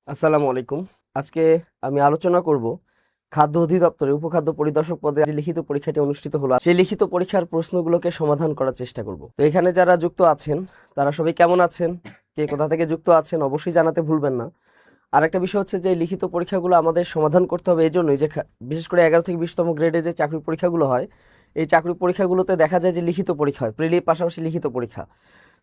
আসসালামু আলাইকুম। আজকে আমি আলোচনা করব খাদ্য অধিদপ্তরের উপখাদ্য পরিদর্শক পদে যে লিখিত পরীক্ষাটি অনুষ্ঠিত হলো সেই লিখিত পরীক্ষার প্রশ্নগুলোকে সমাধান করার চেষ্টা করব। তো এখানে যারা যুক্ত আছেন তারা সবাই কেমন আছেন, কে কোথা থেকে যুক্ত আছেন অবশ্যই জানাতে ভুলবেন না। আর একটা বিষয় হচ্ছে যে লিখিত পরীক্ষাগুলো আমাদের সমাধান করতে হবে এই জন্যই যে বিশেষ করে 11 থেকে 20তম গ্রেডে যে চাকরি পরীক্ষাগুলো হয়, এই চাকরি পরীক্ষাগুলোতে দেখা যায় যে লিখিত পরীক্ষা হয়, প্রিলির পাশাপাশি লিখিত পরীক্ষা।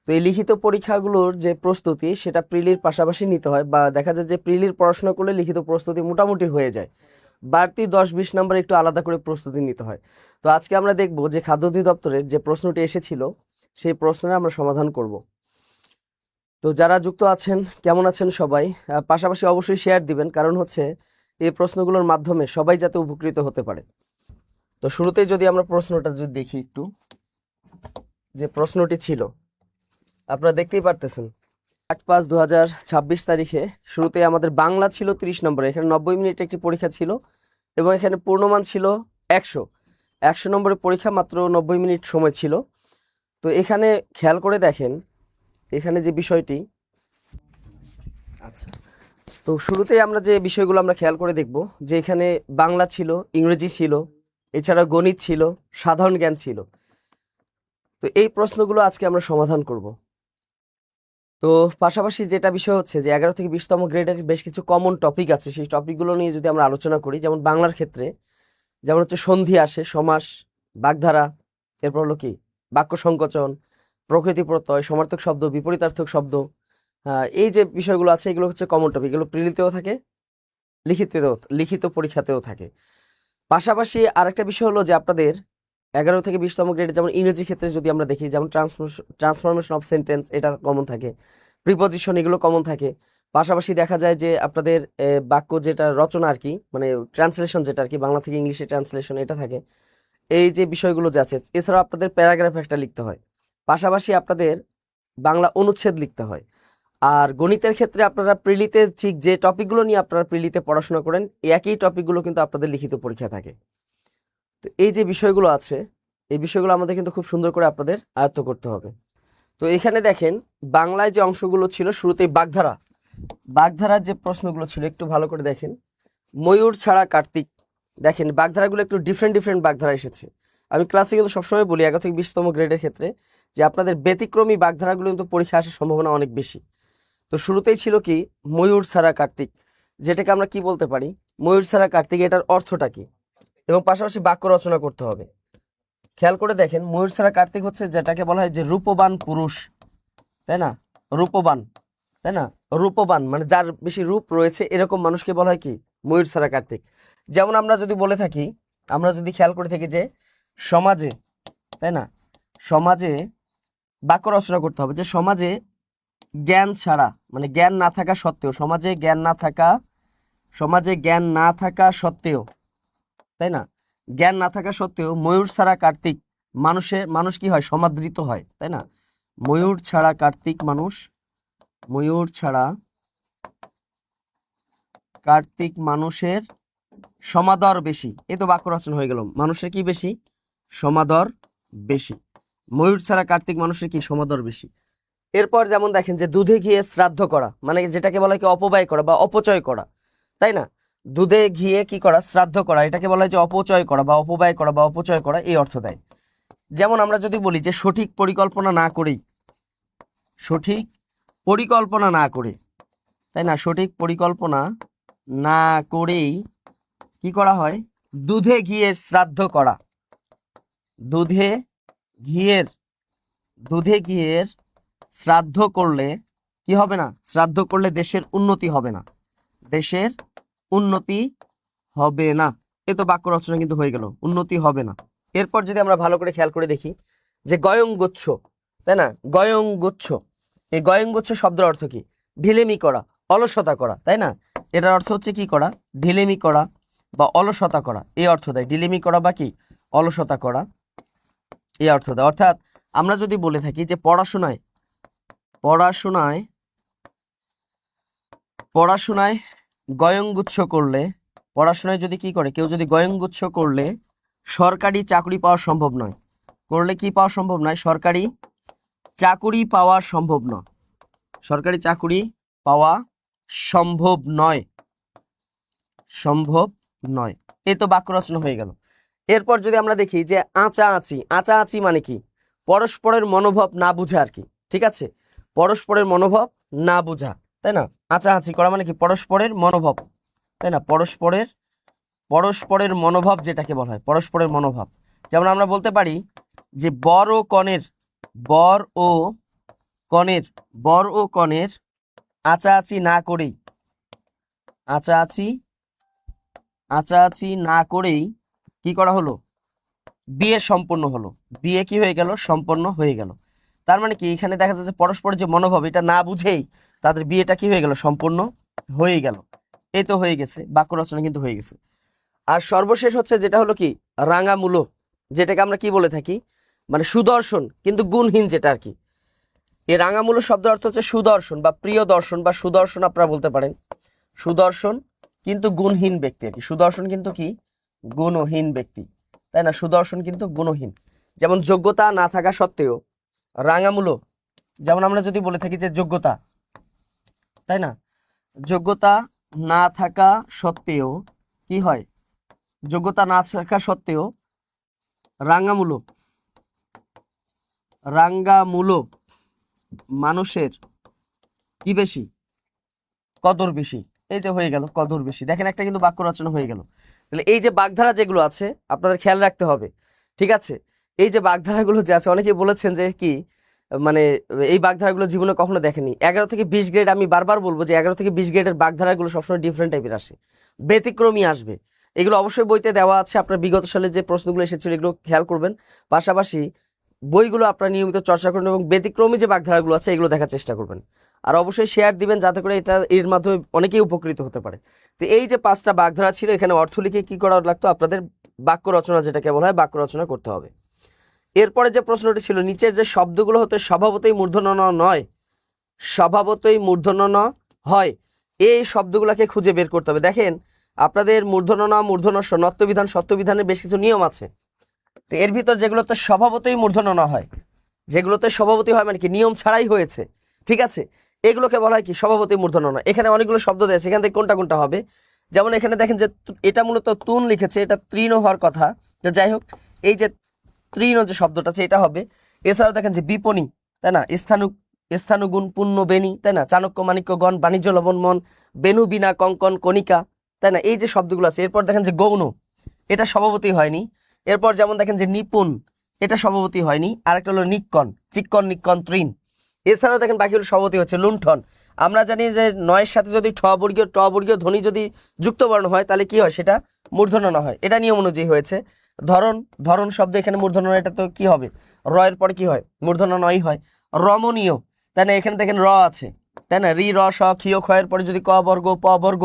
তো এই লিখিত পরীক্ষাগুলোর যে প্রস্তুতি সেটা প্রিলির পাশাপাশি নিতে হয়, বা দেখা যায় যে প্রিলির পড়াশোনা করলে লিখিত প্রস্তুতি মোটামুটি হয়ে যায়, বাড়তি 10-20 নম্বর একটু আলাদা করে প্রস্তুতি নিতে হয়। তো আজকে আমরা দেখব যে খাদ্য অধিদপ্তরের যে প্রশ্নটি এসেছিল সেই প্রশ্নের আমরা সমাধান করব। তো যারা যুক্ত আছেন কেমন আছেন সবাই, পাশাপাশি অবশ্যই শেয়ার দিবেন, কারণ হচ্ছে এই প্রশ্নগুলোর মাধ্যমে সবাই যাতে উপকৃত হতে পারে। তো শুরুতেই যদি আমরা প্রশ্নটা যদি দেখি একটু, যে প্রশ্নটি ছিল আপনারা দেখতেই পারতেছেন 8/5/2026 তারিখে শুরুতে আমাদের বাংলা ছিল 30 নম্বরে, এখানে 90 মিনিট একটি পরীক্ষা ছিল এবং এখানে পূর্ণমান ছিল 100 নম্বরের পরীক্ষা, মাত্র 90 মিনিট সময় ছিল। তো এখানে খেয়াল করে দেখেন এখানে যে বিষয়টি, আচ্ছা, তো শুরুতেই আমরা যে বিষয়গুলো আমরা খেয়াল করে দেখব যে এখানে বাংলা ছিল, ইংরেজি ছিল, এছাড়া গণিত ছিল, সাধারণ জ্ঞান ছিল। তো এই প্রশ্নগুলো আজকে আমরা সমাধান করব। তো পাশাপাশি যেটা বিষয় হচ্ছে যে 11 থেকে 20তম গ্রেডের বেশ কিছু কমন টপিক আছে, সেই টপিকগুলো নিয়ে যদি আমরা আলোচনা করি, যেমন বাংলার ক্ষেত্রে যেমন হচ্ছে সন্ধি আসে, সমাস, বাগধারা, এরপর হলো কি বাক্য সংকোচন, প্রকৃতি প্রত্যয়, সমার্থক শব্দ, বিপরীতার্থক শব্দ, এই যে বিষয়গুলো আছে এগুলো হচ্ছে কমন টপিক, এগুলো প্রিলিতেও থাকে, লিখিত পরীক্ষাতেও থাকে। পাশাপাশি আরেকটা বিষয় হলো যে আপনাদের 11 থেকে 20তম গ্রেডে যেমন ইংরেজি ক্ষেত্রে যদি আমরা দেখি, যেমন ট্রান্সফরমেশন অফ সেন্টেন্স এটা কমন থাকে, প্রিপজিশন এগুলো কমন থাকে। পাশাপাশি দেখা যায় যে আপনাদের বাক্য যেটা রচনা আর কি, মানে ট্রান্সলেশন যেটা আর কি, বাংলা থেকে ইংলিশে ট্রান্সলেশন এটা থাকে। এই যে বিষয়গুলো যে আছে, এছাড়াও আপনাদের প্যারাগ্রাফ একটা লিখতে হয়, পাশাপাশি আপনাদের বাংলা অনুচ্ছেদ লিখতে হয়। আর গণিতের ক্ষেত্রে আপনারা প্রিলিতে ঠিক যে টপিকগুলো নিয়ে আপনারা প্রিলিতে পড়াশোনা করেন, একই টপিকগুলো কিন্তু আপনাদের লিখিত পরীক্ষা থাকে। তো এই যে বিষয়গুলো আছে এই বিষয়গুলো আমাদের কিন্তু খুব সুন্দর করে আপনাদের আয়ত্ত করতে হবে। তো এখানে দেখেন বাংলায় যে অংশগুলো ছিল শুরুতেই বাগধারার যে প্রশ্নগুলো ছিল একটু ভালো করে দেখেন। ময়ূর ছাড়া কার্তিক, দেখেন বাগধারাগুলো একটু ডিফারেন্ট বাগধারা এসেছে। আমি ক্লাসে কিন্তু সবসময় বলি 11 থেকে 20তম গ্রেডের ক্ষেত্রে যে আপনাদের ব্যতিক্রমী বাগধারাগুলো কিন্তু পরীক্ষা আসার সম্ভাবনা অনেক বেশি। তো শুরুতেই ছিল কি ময়ূর ছাড়া কার্তিক, যেটাকে আমরা কি বলতে পারি, ময়ূর ছাড়া কার্তিক এটার অর্থটা কি, এবং পাশাপাশি বাক্য রচনা করতে হবে। খেয়াল করে দেখেন ময়ূর ছাড়া কার্তিক হচ্ছে যেটাকে বলা হয় যে রূপবান পুরুষ, তাই না, রূপবান, তাই না, রূপবান মানে যার বেশি রূপ রয়েছে এরকম মানুষকে বলা হয় কি ময়ূর ছাড়া কার্তিক। যেমন আমরা যদি বলে থাকি, আমরা যদি খেয়াল করে থাকি যে সমাজে, তাই না, সমাজে বাক্য রচনা করতে হবে যে সমাজে জ্ঞান ছাড়া, মানে জ্ঞান না থাকা সত্ত্বেও, সমাজে জ্ঞান না থাকা সত্ত্বেও, তাই না, জ্ঞান না থাকা সত্ত্বেও ময়ূর ছাড়া কার্তিক মানুষ কি হয়, সমাদৃত হয়, তাই না, ময়ূর ছাড়া কার্তিক মানুষের সমাদর বেশি। এই তো বাক্য রচনা হয়ে গেল, মানুষের কি বেশি, সমাদর বেশি। ময়ূর ছাড়া কার্তিক মানুষের কি সমাদর বেশি। এরপর যেমন দেখেন যে দুধে ঘিয়ে শ্রাদ্ধ করা, মানে যেটাকে বলা হয় কি অপব্যয় করা বা অপচয় করা, তাই না, দুধে ঘিয়ে কি করা, শ্রাদ্ধ করা, এটাকে বলা হয় যে অপচয় করা বা অপব্যয় করা বা অপচয় করা, এই অর্থ দেয়। যেমন আমরা যদি বলি যে সঠিক পরিকল্পনা না করে, তাই না, সঠিক পরিকল্পনা না করেই কি করা হয়, দুধে ঘিয়ের শ্রাদ্ধ করা, দুধে ঘিয়ের শ্রাদ্ধ করলে কি হবে না, শ্রাদ্ধ করলে দেশের উন্নতি হবে না। এ তো বাক্য রচনা কিন্তু হয়ে গেল, উন্নতি হবে না। এরপর যদি আমরা ভালো করে খেয়াল করে দেখি যে গয়ংগুচ্ছ, তাই না, গয়ংগুচ্ছ, এই গয়ংগুচ্ছ শব্দের অর্থ কি, ঢিলেমি করা, অলসতা করা, তাই না, এটার অর্থ হচ্ছে কি করা, ঢিলেমি করা বা অলসতা করা, এই অর্থ দেয়, ঢিলেমি করা বা কি অলসতা করা, এই অর্থ দেয়। অর্থাৎ আমরা যদি বলে থাকি যে পড়াশোনায় গয়ংগুচ্ছ করলে, পড়াশোনায় যদি কি করে কেউ, যদি গয়ংগুচ্ছ করলে সরকারি চাকরি পাওয়া সম্ভব নয়, সরকারি চাকুরি পাওয়া সম্ভব নয়, সম্ভব নয়, সম্ভব নয়। এই তো বাক্য রচনা হয়ে গেল। এরপর যদি আমরা দেখি যে আঁচাআঁচি, আঁচাআঁচি মানে কি? পরস্পরের মনোভাব না বুঝা আর কি, ঠিক আছে, পরস্পরের মনোভাব না বুঝা, তাই না? আঁচাআঁচি করা মানে কি? পরস্পরের মনোভাব, তাই না? পরস্পরের মনোভাব যেটাকে বলা হয়, পরস্পরের মনোভাব। যেমন আমরা বলতে পারি যে বর ও কনের আঁচাআঁচি না করেই, আঁচাআঁচি না করেই কি করা হলো? বিয়ে সম্পন্ন হলো। বিয়ে কি হয়ে গেল? সম্পন্ন হয়ে গেল। তার মানে কি এখানে দেখা যাচ্ছে পরস্পরের যে মনোভাব এটা না বুঝেই তাদের বিয়েটা কি হয়ে গেল? সম্পূর্ণ হয়ে গেল। এই তো হয়ে গেছে, বাক্য রচনা কিন্তু হয়ে গেছে। আর সর্বশেষ হচ্ছে যেটা হলো কি রাঙামূলো, যেটাকে আমরা কি বলে থাকি, মানে সুদর্শন কিন্তু গুণহীন যেটা আর কি। এই রাঙামূলো শব্দের অর্থ হচ্ছে সুদর্শন বা প্রিয় দর্শন বা সুদর্শন আপনারা বলতে পারেন। সুদর্শন কিন্তু গুণহীন ব্যক্তি আর কি। সুদর্শন কিন্তু কি? গুণহীন ব্যক্তি, তাই না? সুদর্শন কিন্তু গুণহীন। যেমন যোগ্যতা না থাকা সত্ত্বেও রাঙামূলো, যেমন আমরা যদি বলে থাকি যে যোগ্যতা, তাই না, যোগ্যতা না থাকা সত্ত্বেও কি হয়? যোগ্যতা না থাকা সত্ত্বেও রাঙামূলো মানুষের কি বেশি? কদর বেশি। এই যে হয়ে গেল কদর বেশি। দেখেন একটা কিন্তু বাক্য রচনা হয়ে গেল। তাহলে এই যে বাগধারা যেগুলো আছে আপনাদের খেয়াল রাখতে হবে, ঠিক আছে? এই যে বাগধারাগুলো যে আছে, অনেকেই বলেছেন যে কি মানে এই বাগধারাগুলো জীবনে কখনো দেখেনি। 11 থেকে 20 গ্রেড, আমি বারবার বলবো যে 11 থেকে 20 গ্রেডের বাগধারাগুলো সবসময় ডিফারেন্ট টাইপের আসে, ব্যতিক্রমী আসবে। এগুলো অবশ্যই বইতে দেওয়া আছে, আপনার বিগত সালে যে প্রশ্নগুলো এসেছিল এগুলো খেয়াল করবেন। পাশাপাশি বইগুলো আপনারা নিয়মিত চর্চা করুন এবং ব্যতিক্রমী যে বাগধারাগুলো আছে এগুলো দেখার চেষ্টা করবেন। আর অবশ্যই শেয়ার দিবেন যাতে করে এর মাধ্যমে অনেকেই উপকৃত হতে পারে। তো এই যে 5টা বাগধারা ছিল, এখানে অর্থ লিখে কি করা লাগতো? আপনাদের বাক্য রচনা যেটাকে বলা হয় বাক্য রচনা করতে হবে। এরপরে যে প্রশ্নটি ছিল, নিচের যে শব্দগুলো হতে স্বভাবতই মূর্ধন্য নয়, স্বভাবতই মূর্ধন্য হয়, এই শব্দগুলোকে খুঁজে বের করতে হবে। দেখেন আপনাদের মূর্ধন্য মূর্ধন্য নত্যবিধান সত্যবিধানের বেশ কিছু নিয়ম আছে। তো এর ভিতর যেগুলোতে স্বভাবতই মূর্ধন্য হয়, যেগুলোতে স্বভাবতই হয় মানে কি নিয়ম ছাড়াই হয়েছে, ঠিক আছে, এগুলোকে বলা হয় কি? স্বভাবতই মূর্ধন্য। এখানে অনেকগুলো শব্দ দেয়, সেখান থেকে কোনটা কোনটা হবে? যেমন এখানে দেখেন যে এটা মূলত তুন লিখেছে, এটা তৃণ হওয়ার কথা। তো যাই হোক, এই যে তৃণ যে শব্দটা আছে এটা হবে। এছাড়াও দেখেন যে বিপণী, তাই না, স্থানুগুণ পুণ্য বেনি, তাই না, চাণক্য মাণিক্য গণ বাণিজ্য লবণ মন বেনু বিনা কঙ্কন কণিকা, তাই না, এই যে শব্দগুলো আছে। এরপর দেখেন যে গৌণ, এটা স্বভাবতই হয়নি। এরপর যেমন দেখেন যে নিপুণ, এটা স্বভাবতই হয়নি। আরেকটা হলো নিক্কন, চিক্কন নিক্কন তৃণ। এছাড়াও দেখেন বাকিগুলো স্বভাবতই হচ্ছে। লুণ্ঠন, আমরা জানি যে নয়ের সাথে যদি ট বর্গীয় ধ্বনি যদি যুক্ত বর্ণ হয় তাহলে কি হয়? সেটা মূর্ধন্য ন হয়, এটা নিয়ম অনুযায়ী হয়েছে। ধরন শব্দ এখানে মূর্ধন্য, এটা তো কি হবে? র এর পরে কি হয়? মূর্ধন্য নয় হয়। রমণীয়, তাই না, এখানে দেখেন র আছে, তাই না, রি র স ক্ষীয় ক্ষয়ের পরে যদি ক বর্গ প বর্গ,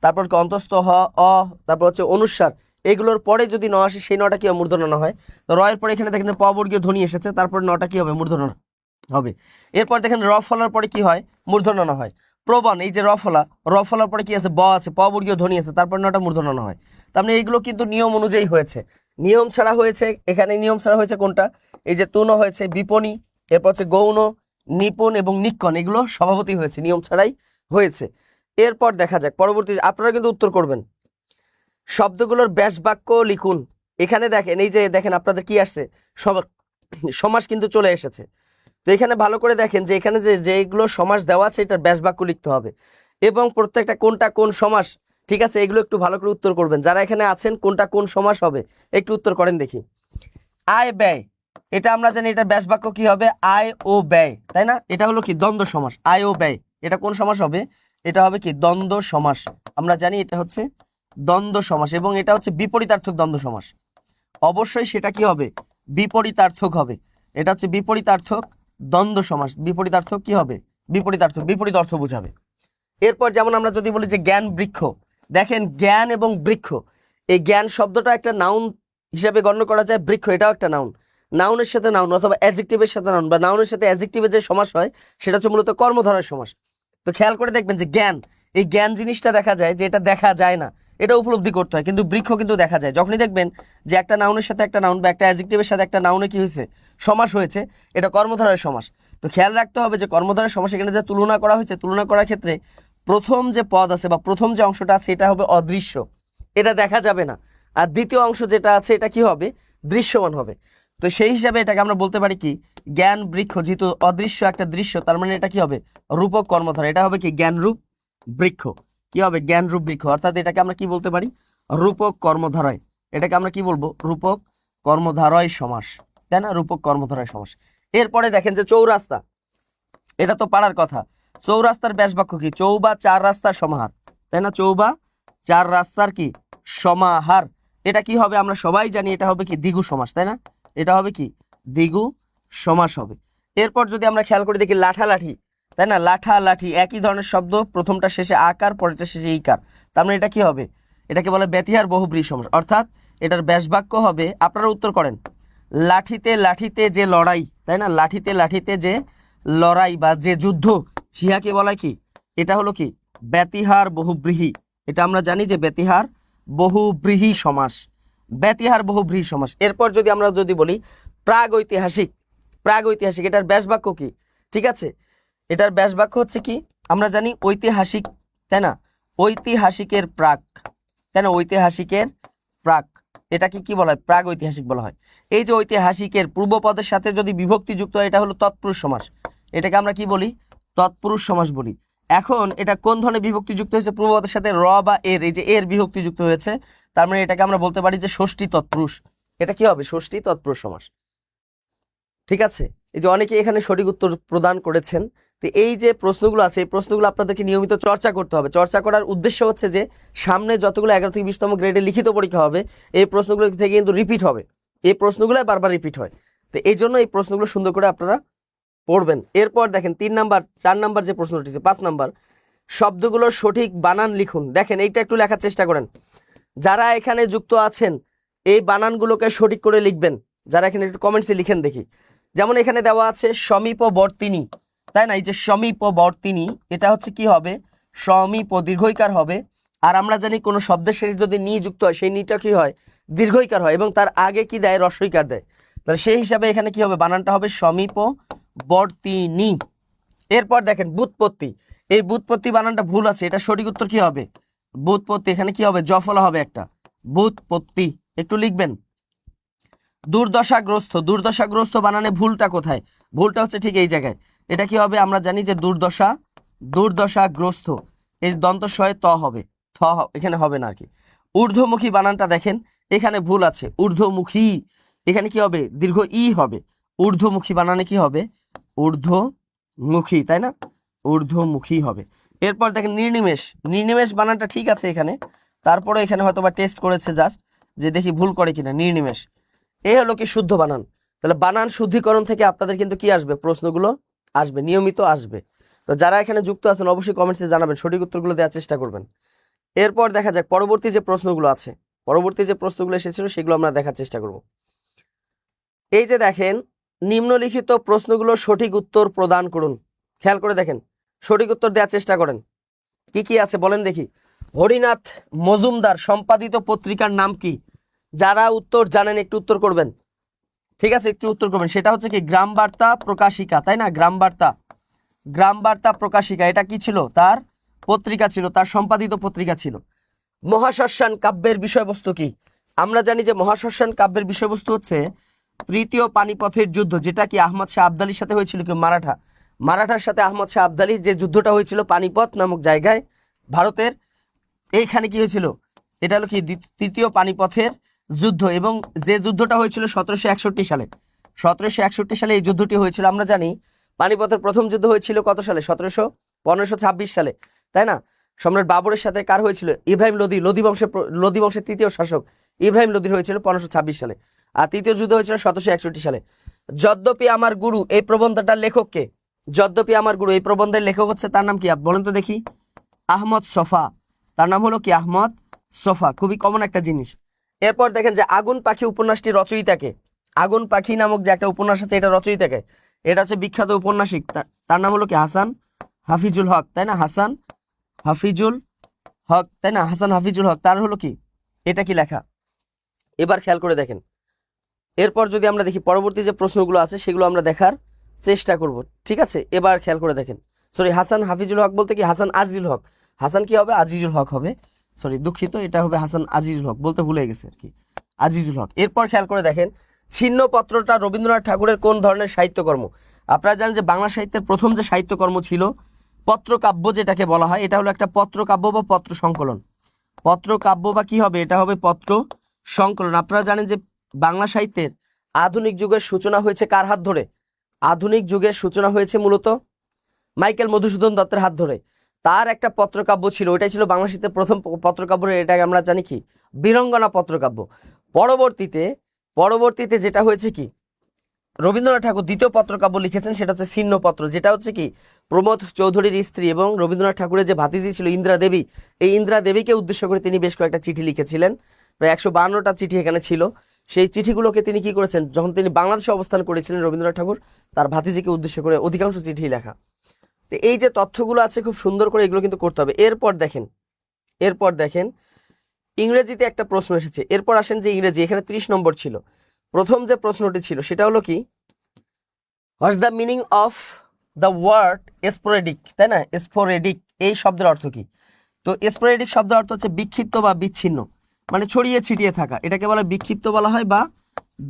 তারপর অন্তস্থ হ অ, তারপর হচ্ছে অনুস্বার, এগুলোর পরে যদি ন আসে সেই নটা কি হবে? মূর্ধন্য ন হয়। তো র এর পরে এখানে দেখেন প বর্গীয় ধ্বনি এসেছে, তারপর নটা কি হবে? মূর্ধন্য হবে। এরপর দেখেন র ফলার পরে কি হয়? মূর্ধন্য ন হয়। প্রবণ, এই যে র ফলার পরে কি আছে? ব আছে, প বর্গীয় ধ্বনি আছে, তারপর নটা মূর্ধন্য ন হয়। তার মানে এইগুলো কিন্তু নিয়ম অনুযায়ী হয়েছে, নিয়ম ছাড়া হয়েছে। এখানে নিয়ম ছাড়া হয়েছে কোনটা? এই যে তুন হয়েছে, বিপণী, এরপর হচ্ছে গৌণ, নিপুণ এবং নিক্কণ, এগুলো স্বভাবতই হয়েছে, নিয়ম ছাড়াই হয়েছে। এরপর দেখা যাক পরবর্তী, আপনারা কিন্তু উত্তর করবেন। শব্দগুলোর ব্যাস বাক্য লিখুন। এখানে দেখেন, এই যে দেখেন আপনাদের কি আসছে? সমাস কিন্তু চলে এসেছে। তো এখানে ভালো করে দেখেন যে এখানে যেগুলো সমাস দেওয়া আছে এটার ব্যাস বাক্য লিখতে হবে এবং প্রত্যেকটা কোনটা কোন সমাস, ঠিক আছে, এগুলো একটু ভালো করে উত্তর করবেন। যারা এখানে আছেন কোনটা কোন সমাস হবে একটু উত্তর করেন দেখি। আয় ব্যয়, এটা আমরা জানি এটার ব্যাস বাক্য কি হবে? আয় ও ব্যয়, তাই না? এটা হলো কি? দ্বন্দ্ব সমাস। আয় ও ব্যয়, এটা কোন সমাস হবে? এটা হবে কি? দ্বন্দ্ব সমাস। আমরা জানি এটা হচ্ছে দ্বন্দ্ব সমাস এবং এটা হচ্ছে বিপরীতার্থক দ্বন্দ্ব সমাস। অবশ্যই সেটা কি হবে? বিপরীতার্থক হবে। এটা হচ্ছে বিপরীতার্থক দ্বন্দ্ব সমাস। বিপরীতার্থক কি হবে? বিপরীত অর্থ বোঝাবে। এরপর যেমন আমরা যদি বলি যে জ্ঞান বৃক্ষ, দেখেন জ্ঞান এবং বৃক্ষ, এই জ্ঞান শব্দটা একটা নাউন হিসাবে গণ্য করা যায়, বৃক্ষ এটাও একটা নাউন। নাউনের সাথে নাউন অথবা অ্যাডজেক্টিভের সাথে নাউন বা নাউনের সাথে অ্যাডজেক্টিভের যে সমাস হয় সেটা হচ্ছে মূলত কর্মধারয় সমাস। তো খেয়াল করে দেখবেন যে জ্ঞান, এই জ্ঞান জিনিসটা দেখা যায় যে এটা দেখা যায় না, এটা উপলব্ধি করতে হয়, কিন্তু বৃক্ষ কিন্তু দেখা যায়। যখনই দেখবেন যে একটা নাউনের সাথে একটা নাউন বা একটা অ্যাডজেক্টিভের সাথে একটা নাউনে কি হয়েছে? সমাস হয়েছে, এটা কর্মধারয় সমাস। তো খেয়াল রাখতে হবে যে কর্মধারয় সমাস এখানে যে তুলনা করা হয়েছে, তুলনা করার ক্ষেত্রে প্রথম যে পদ আছে বা প্রথম যে অংশটা আছে এটা হবে অদৃশ্য, এটা দেখা যাবে না। আর দ্বিতীয় অংশ যেটা আছে এটা কি হবে, দৃশ্যমান হবে। তো সেই হিসাবে এটাকে আমরা বলতে পারি কি জ্ঞান বৃক্ষ, যেহেতু অদৃশ্য একটা দৃশ্য, তার মানে এটা কি হবে রূপক কর্মধারা, এটা হবে কি জ্ঞানরূপ বৃক্ষ। কি হবে, জ্ঞানরূপ বৃক্ষ, অর্থাৎ এটাকে আমরা কি বলতে পারি, রূপক কর্মধারয়। এটাকে আমরা কি বলবো, রূপক কর্মধারয় সমাস, তাই না, রূপক কর্মধারয় সমাস। এরপরে দেখেন যে চৌরাস্তা, এটা তো পারার কথা। চৌরাস্তার ব্যাস বাক্য কি, চৌ বা চার রাস্তার সমাহার, তাই না, চৌ বা চার রাস্তার কি সমাহার। এটা কি হবে, আমরা সবাই জানি এটা হবে কি দ্বিগু সমাস, তাই না, এটা হবে কি দ্বিগু সমাস হবে। এরপর যদি আমরা খেয়াল করে দেখি লাঠালাঠি, তাই না, লাঠালাঠি একই ধরনের শব্দ, প্রথমটা শেষে আকার, পরেরটা শেষে ইকার, তার মানে এটা কি হবে, এটাকে বলে ব্যতিহার বহুব্রীহি সমাস। অর্থাৎ এটার ব্যাস বাক্য হবে, আপনারা উত্তর করেন, লাঠিতে লাঠিতে যে লড়াই, তাই না, লাঠিতে লাঠিতে যে লড়াই বা যে যুদ্ধ, সিহাকে বলা কি, এটা হলো কি ব্যতিহার বহুব্রীহি। এটা আমরা জানি যে ব্যতিহার বহুব্রীহি সমাস, ব্যতিহার বহুব্রীহি সমাস। এরপর যদি আমরা যদি বলি প্রাগ ঐতিহাসিক, প্রাগ ঐতিহাসিক, এটার ব্যাস বাক্য কি, ঠিক আছে, এটার ব্যাস বাক্য হচ্ছে কি, আমরা জানি ঐতিহাসিক, তাই না, ঐতিহাসিকের প্রাক, তাই না, ঐতিহাসিকের প্রাক, এটাকে কি বলা হয়, প্রাগ ঐতিহাসিক বলা হয়। এই যে ঐতিহাসিকের পূর্ব পদের সাথে যদি বিভক্তি যুক্ত হয়, এটা হলো তৎপুরুষ সমাস, এটাকে আমরা কি বলি, তৎপুরুষ সমাস বলি। এখন এটা কোন ধরনের বিভক্তি যুক্ত হয়েছে, পূর্ব পদের সাথে র বা এর, এই যে এর বিভক্তি যুক্ত হয়েছে, তার মানে এটাকে আমরা বলতে পারি যে ষষ্ঠী তৎপুরুষ, এটা কি হবে, ষষ্ঠী তৎপুরুষ সমাস। ঠিক আছে, এই যে অনেকে এখানে সঠিক উত্তর প্রদান করেছেন। তো এই যে প্রশ্নগুলো আছে, এই প্রশ্নগুলো আপনাদেরকে নিয়মিত চর্চা করতে হবে। চর্চা করার উদ্দেশ্য হচ্ছে যে সামনে যতগুলো 11 থেকে 20তম গ্রেডে লিখিত পরীক্ষা হবে, এই প্রশ্নগুলো থেকে কিন্তু রিপিট হবে, এই প্রশ্নগুলো বারবার রিপিট হয়। তো এই জন্য এই প্রশ্নগুলো সুন্দর করে আপনারা পড়বেন। এরপর দেখেন 3 নাম্বার 4 নাম্বার যে প্রশ্নটি আছে, 5 নাম্বার, শব্দগুলোর সঠিক বানান লিখুন। দেখেন এইটা একটু লেখার চেষ্টা করেন, যারা এখানে যুক্ত আছেন এই বানানগুলোকে সঠিক করে লিখবেন, যারা এখানে একটু কমেন্টসে লিখেন দেখি। যেমন এখানে দেওয়া আছে সমীপবর্তিনী, তাই না, এই যে সমীপবর্তিনী, এটা হচ্ছে কি হবে, সমীপ দীর্ঘইকার হবে। আর আমরা জানি কোনো শব্দের শেষে যদি নি যুক্ত হয়, সেই নিটা কি হয়, দীর্ঘইকার হয়, এবং তার আগে কি দেয়, রস্বইকার দেয়। তাহলে সেই হিসাবে এখানে কি হবে, বানানটা হবে সমীপবর্তিনী। এরপর দেখেন ব্যুৎপত্তি, এই ব্যুৎপত্তি বানানটা ভুল আছে, এটা সঠিক উত্তর কি হবে, ব্যুৎপত্তি, এখানে কি হবে, জফলা হবে একটা, ব্যুৎপত্তি, একটু লিখবেন। দুর্দশাগ্রস্ত, দুর্দশাগ্রস্ত বানানে ভুলটা কোথায়, ভুলটা হচ্ছে ঠিক এই জায়গায়, এটা কি হবে, আমরা জানি যে দুর্দশা, দুর্দশাগ্রস্ত, এই দন্তস্বয়ে ত হবে, এখানে হবে না আর কি। ঊর্ধ্বমুখী বানানটা দেখেন, এখানে ভুল আছে, ঊর্ধ্বমুখী, এখানে কি হবে, দীর্ঘ ই হবে, ঊর্ধ্বমুখী বানানে কি হবে, ঊর্ধ্বমুখী, তাই না, ঊর্ধ্বমুখী হবে। এরপর দেখেন নির্নিমেষ, নির্নিমেষ বানানটা ঠিক আছে এখানে, তারপরে এখানে হয়তো বা টেস্ট করেছে জাস্ট, যে দেখি ভুল করে কিনা, নির্নিমেষ, এই হলো কি শুদ্ধ বানান। তাহলে বানান শুদ্ধিকরণ থেকে আপনাদের কিন্তু কি আসবে, প্রশ্নগুলো আসবে, নিয়মিত আসবে। তো যারা এখানে যুক্ত আছেন অবশ্যই কমেন্টসে জানাবেন, সঠিক উত্তরগুলো দেওয়ার চেষ্টা করবেন। এরপর দেখা যাক পরবর্তী যে প্রশ্নগুলো আছে, পরবর্তী যে প্রশ্নগুলো এসেছিল সেগুলো আমরা দেখার চেষ্টা করব। এই যে দেখেন নিম্নলিখিত প্রশ্নগুলো সঠিক উত্তর প্রদান করুন। খেয়াল করে দেখেন, সঠিক উত্তর দেওয়ার চেষ্টা করেন। কি কি আছে বলেন দেখি। হরিনাথ মজুমদার সম্পাদিত পত্রিকার নাম কি? যারা উত্তর জানেন একটু উত্তর করবেন, ঠিক আছে, একটু উত্তর করবেন। সেটা হচ্ছে কি গ্রাম বার্তা প্রকাশিকা, তাই না, গ্রাম বার্তা, গ্রাম বার্তা প্রকাশিকা, এটা কি ছিল, তার পত্রিকা ছিল, তার সম্পাদিত পত্রিকা ছিল। মহাশ্মশান কাব্যের বিষয়বস্তু কি? আমরা জানি যে মহাশ্মশান কাব্যের বিষয়বস্তু হচ্ছে তৃতীয় পানিপথের যুদ্ধ, যেটা কি আহমদ শাহ আবদালির সাথে হয়েছিল, কি মারাঠার সাথে আহমদ শাহ আবদালির যে যুদ্ধটা হয়েছিল পানিপথ নামক জায়গায় ভারতের, এইখানে কি হয়েছিল, এটা হলো কি তৃতীয় পানিপথের যুদ্ধ। এবং যে যুদ্ধটা হয়েছিল 1761 সালে, 1761 সালে এই যুদ্ধটি হয়েছিল। আমরা জানি পানিপথের প্রথম যুদ্ধ হয়েছিল কত সালে, 1526 সালে, তাই না। সম্রাট বাবরের সাথে কার হয়েছিল, ইব্রাহিম লোদি, লোদি বংশের তৃতীয় শাসক ইব্রাহিম লোদির হয়েছিল 1526 সালে। আর তৃতীয় যুদ্ধ হয়েছিল 1761 সালে। যদ্যপি আমার গুরু, এই প্রবন্ধটার লেখককে, যদ্যপি আমার গুরু, এই প্রবন্ধের লেখক হচ্ছে, তার নাম কি বলেন তো দেখি, আহমদ ছফা, তার নাম হলো কি আহমদ ছফা, খুবই কমন একটা জিনিস। এরপর দেখেন যে আগুন পাখি উপন্যাসটি রচয়িতাকে, আগুন পাখি নামক যে একটা উপন্যাস আছে এটা রচয়িতাকে, এটা হচ্ছে বিখ্যাত উপন্যাসিক, তার নাম হলো কি হাসান হাফিজুল হক, তাই না, হাসান হাফিজুল হক, তাই না, হাসান হাফিজুল হক, তার হলো কি, এটা কি লেখা। এবার খেয়াল করে দেখেন, এরপর যদি আমরা দেখি পরবর্তী যে প্রশ্নগুলো আছে সেগুলো আমরা দেখার চেষ্টা করব, ঠিক আছে। এবার খেয়াল করে দেখেন সরি হাসান হাফিজুল হক বলতে কি হাসান আজিজুল হক, হাসান কি হবে আজিজুল হক হবে, সরি দুঃখিত, এটা হবে হাসান আজিজুল হক, বলতে ভুলে গেছে আর কি, আজিজুল হক। এরপর খেয়াল করে দেখেন ছিন্নপত্রটা রবীন্দ্রনাথ ঠাকুরের কোন ধরনের সাহিত্যকর্ম? আপনারা জানেন যে বাংলা সাহিত্যের প্রথম যে সাহিত্যকর্ম ছিল পত্রকাব্য যেটাকে বলা হয়, এটা হলো একটা পত্রকাব্য বা পত্র সংকলন। পত্রকাব্য বা কি হবে, এটা হবে পত্র সংকলন। আপনারা জানেন যে বাংলা সাহিত্যের আধুনিক যুগের সূচনা হয়েছে কার হাত ধরে? আধুনিক যুগের সূচনা হয়েছে মূলত মাইকেল মধুসূদন দত্তের হাত ধরে। তার একটা পত্রকাব্য ছিল, ওইটাই ছিল বাংলা সাহিত্যের প্রথম পত্রকাব্য, এটাকে আমরা জানি কি বীরঙ্গনা পত্রকাব্য। পরবর্তীতে যেটা হয়েছে কি রবীন্দ্রনাথ ঠাকুর দ্বিতীয় পত্রকাব্য লিখেছেন, সেটা হচ্ছে ছিন্নপত্র, যেটা হচ্ছে কি প্রমোদ চৌধুরীর স্ত্রী এবং রবীন্দ্রনাথ ঠাকুরের যে ভাতিজি ছিল ইন্দিরা দেবী, এই ইন্দিরা দেবীকে উদ্দেশ্য করে তিনি বেশ কয়েকটা চিঠি লিখেছিলেন, প্রায় 152টা চিঠি এখানে ছিল। সেই চিঠিগুলোকে তিনি কি করেছেন, যখন তিনি বাংলাদেশে অবস্থান করেছিলেন রবীন্দ্রনাথ ঠাকুর তার ভাতিজিকে উদ্দেশ্য করে অধিকাংশ চিঠি লেখা। তো এই যে তথ্যগুলো আছে খুব সুন্দর করে এগুলো কিন্তু করতে হবে। এরপর দেখেন ইংরেজিতে একটা প্রশ্ন এসেছে। এরপর আসেন যে ইংরেজি, এখানে 30 নম্বর ছিল। প্রথম যে প্রশ্নটি ছিল সেটা হলো কি what's the meaning of the word sporadic, তাই না? স্পোরেডিক এই শব্দের অর্থ কি? তো স্পোরেডিক শব্দের অর্থ হচ্ছে বিক্ষিপ্ত বা বিচ্ছিন্ন, মানে ছড়িয়ে ছিটিয়ে থাকা, এটাকে বলা বিক্ষিপ্ত বলা হয় বা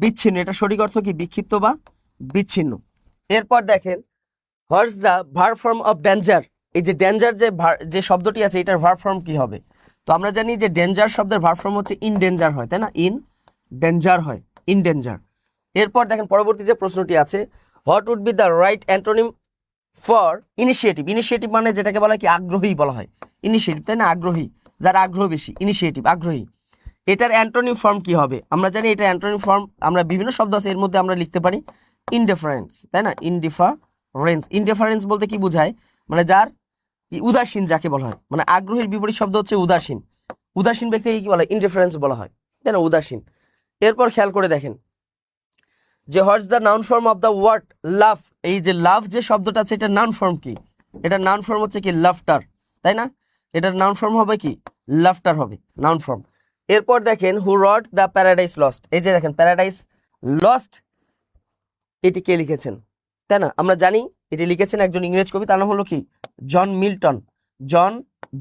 বিচ্ছিন্ন, এটা সঠিক অর্থ কি বিক্ষিপ্ত বা বিচ্ছিন্ন। এরপর দেখেন what's the verb form of danger, এই যে ডেঞ্জার যে শব্দটি আছে এটার ভার্ব ফর্ম কি হবে? তো আমরা জানি যে ডেঞ্জার শব্দের ভার্ব ফর্ম হচ্ছে ইন ডেঞ্জার হয়, তাই না? ইন ডেঞ্জার হয়, ইন ডেঞ্জার। এরপর দেখেন পরবর্তী যে প্রশ্নটি আছে what would be the right antonym for initiative. Initiative মানে যেটাকে বলা হয় কি আগ্রহী বলা হয়, ইনিশিয়েটিভ, তাই না? আগ্রহী, যার আগ্রহ বেশি, ইনিশিয়েটিভ আগ্রহী। এটার অ্যান্টোনিম ফর্ম কি হবে? আমরা জানি এটা অ্যান্টোনিম ফর্ম, আমরা বিভিন্ন শব্দ আছে এর মধ্যে আমরা লিখতে পারি ইনডিফারেন্স, তাই না? ইনডিফারেন্স, ইনডিফারেন্স বলতে কি বোঝায়, মানে যার উদাসীন যাকে বলা হয়, মানে আগ্রহীর বিপরীত শব্দ হচ্ছে উদাসীন, উদাসীন ব্যক্তিকে কি বলা হয়? ইনডিফারেন্স বলা হয়, তাই না? উদাসীন। এরপর খেয়াল করে দেখেন যে what's the noun form of the word love, এই যে লাভ যে শব্দটা আছে এটা নাউন ফর্ম কি? এটা নাউন ফর্ম হচ্ছে কি লাফটার, তাই না? এটার নাউন ফর্ম হবে কি লাফটার হবে, নাউন ফর্ম। এরপর দেখেন হু রট দ্য প্যারাডাইস লস্ট, এই যে দেখেন প্যারাডাইস লস্ট এটি কে লিখেছেন, তাই না? আমরা জানি এটি লিখেছেন একজন ইংরেজ কবি, তার নাম হলো কি জন মিল্টন।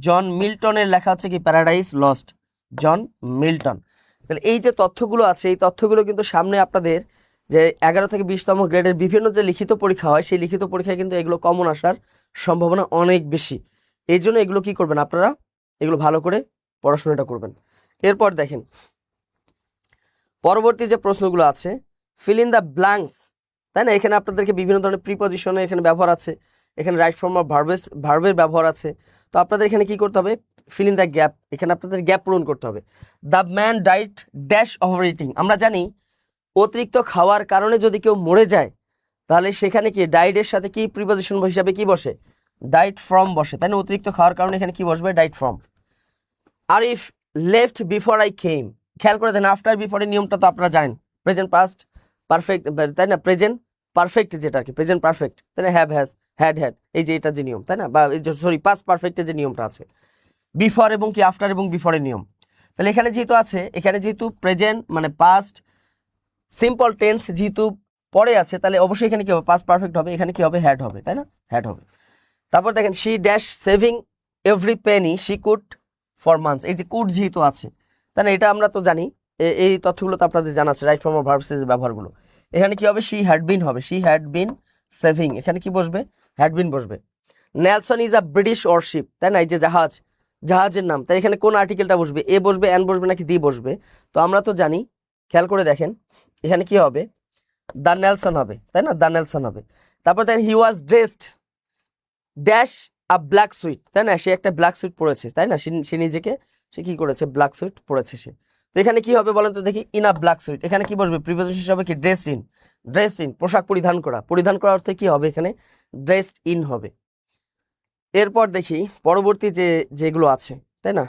জন মিল্টনের লেখা হচ্ছে কি প্যারাডাইস লস্ট, জন মিল্টন। তাহলে এই যে তথ্যগুলো আছে এই তথ্যগুলো কিন্তু সামনে আপনাদের যে 11 থেকে 20তম গ্রেডের বিভিন্ন যে লিখিত পরীক্ষা হয় সেই লিখিত পরীক্ষায় কিন্তু এগুলো কমন আসার সম্ভাবনা অনেক বেশি। এই জন্য এগুলো কি করবেন আপনারা, এগুলো ভালো করে পড়াশোনাটা করবেন। এরপর দেখেন পরবর্তী যে প্রশ্নগুলো আছে ফিল ইন দ্য ব্ল্যাঙ্কস, তাই না? এখানে আপনাদেরকে বিভিন্ন ধরনের প্রিপজিশনের এখানে ব্যবহার আছে, এখানে রাইট ফর্ম অফ ভার্বের ব্যবহার আছে। তো আপনাদের এখানে কি করতে হবে, ফিল ইন দ্য গ্যাপ, এখানে আপনাদের গ্যাপ পূরণ করতে হবে। The man died dash over eating, আমরা জানি অতিরিক্ত খাওয়ার কারণে যদি কেউ মরে যায় তাহলে সেখানে কি ডাইটের সাথে কি প্রিপজিশন হিসাবে কি বসে, ডাইট ফ্রম বসে, তাই না? অতিরিক্ত খাওয়ার কারণে এখানে কি বসবে, ডাইট ফ্রম। আর if left before I came, খেয়াল করে দেন আফটার বিফোরের নিয়মটা তো আপনারা জানেন, প্রেজেন্ট পাস্ট পারফেক্ট, তাই না? প্রেজেন্ট পারফেক্ট যেটা আর কি প্রেজেন্ট পারফেক্ট, তাই না? হ্যাভ হ্যাজ হ্যাড হ্যাড, এই যে এটা যে নিয়ম, তাই না? বা সরি পাস্ট পারফেক্টের যে নিয়মটা আছে বিফোর এবং কি আফটার এবং বিফোরের নিয়ম। তাহলে এখানে যেহেতু আছে, এখানে যেহেতু প্রেজেন্ট মানে পাস্ট সিম্পল টেন্স যেহেতু পরে আছে তাহলে অবশ্যই এখানে কি হবে, পাস্ট পারফেক্ট হবে, এখানে কি হবে, হ্যাড হবে, তাই না? হ্যাড হবে। তারপর দেখেন she dash saving every Penney she could for months, এই যে কুড যেহেতু আছে, তাই না? এটা আমরা তো জানি, এই তথ্যগুলো তো আপনাদের জানা আছে, রাইট ফর্ম অফ ভার্বসের ব্যবহারগুলো। এখানে কি হবে, শি হ্যাড বিন হবে, শি হ্যাড বিন সেভিং, এখানে কি বসবে, হ্যাড বিন বসবে। Nelson is a British warship, তাই না? এই যে জাহাজের নাম, তাই এখানে কোন আর্টিকেলটা বসবে, এ বসবে, এন বসবে নাকি দি বসবে? তো আমরা তো জানি, খেয়াল করে দেখেন এখানে কি হবে, দ্য নেলসন হবে, তাই না? দ্য নেলসন হবে। তারপর দেখেন he was dressed dash a black suit, তাই না? সে একটা ব্ল্যাক সুইট পরেছে, তাই না? সে নিজেকে সে কি করেছে, ব্ল্যাক সুইট পরেছে সে। তো এখানে কি হবে বলেন তো দেখি, ইন আ ব্ল্যাক সুইট, এখানে কি বসবে, প্রিপোজিশন হিসেবে কি ড্রেসড ইন, ড্রেসড ইন পোশাক পরিধান করা, পরিধান করার অর্থে কি হবে, এখানে ড্রেসড ইন হবে। এরপর দেখি পরবর্তী যেগুলো আছে, তাই না?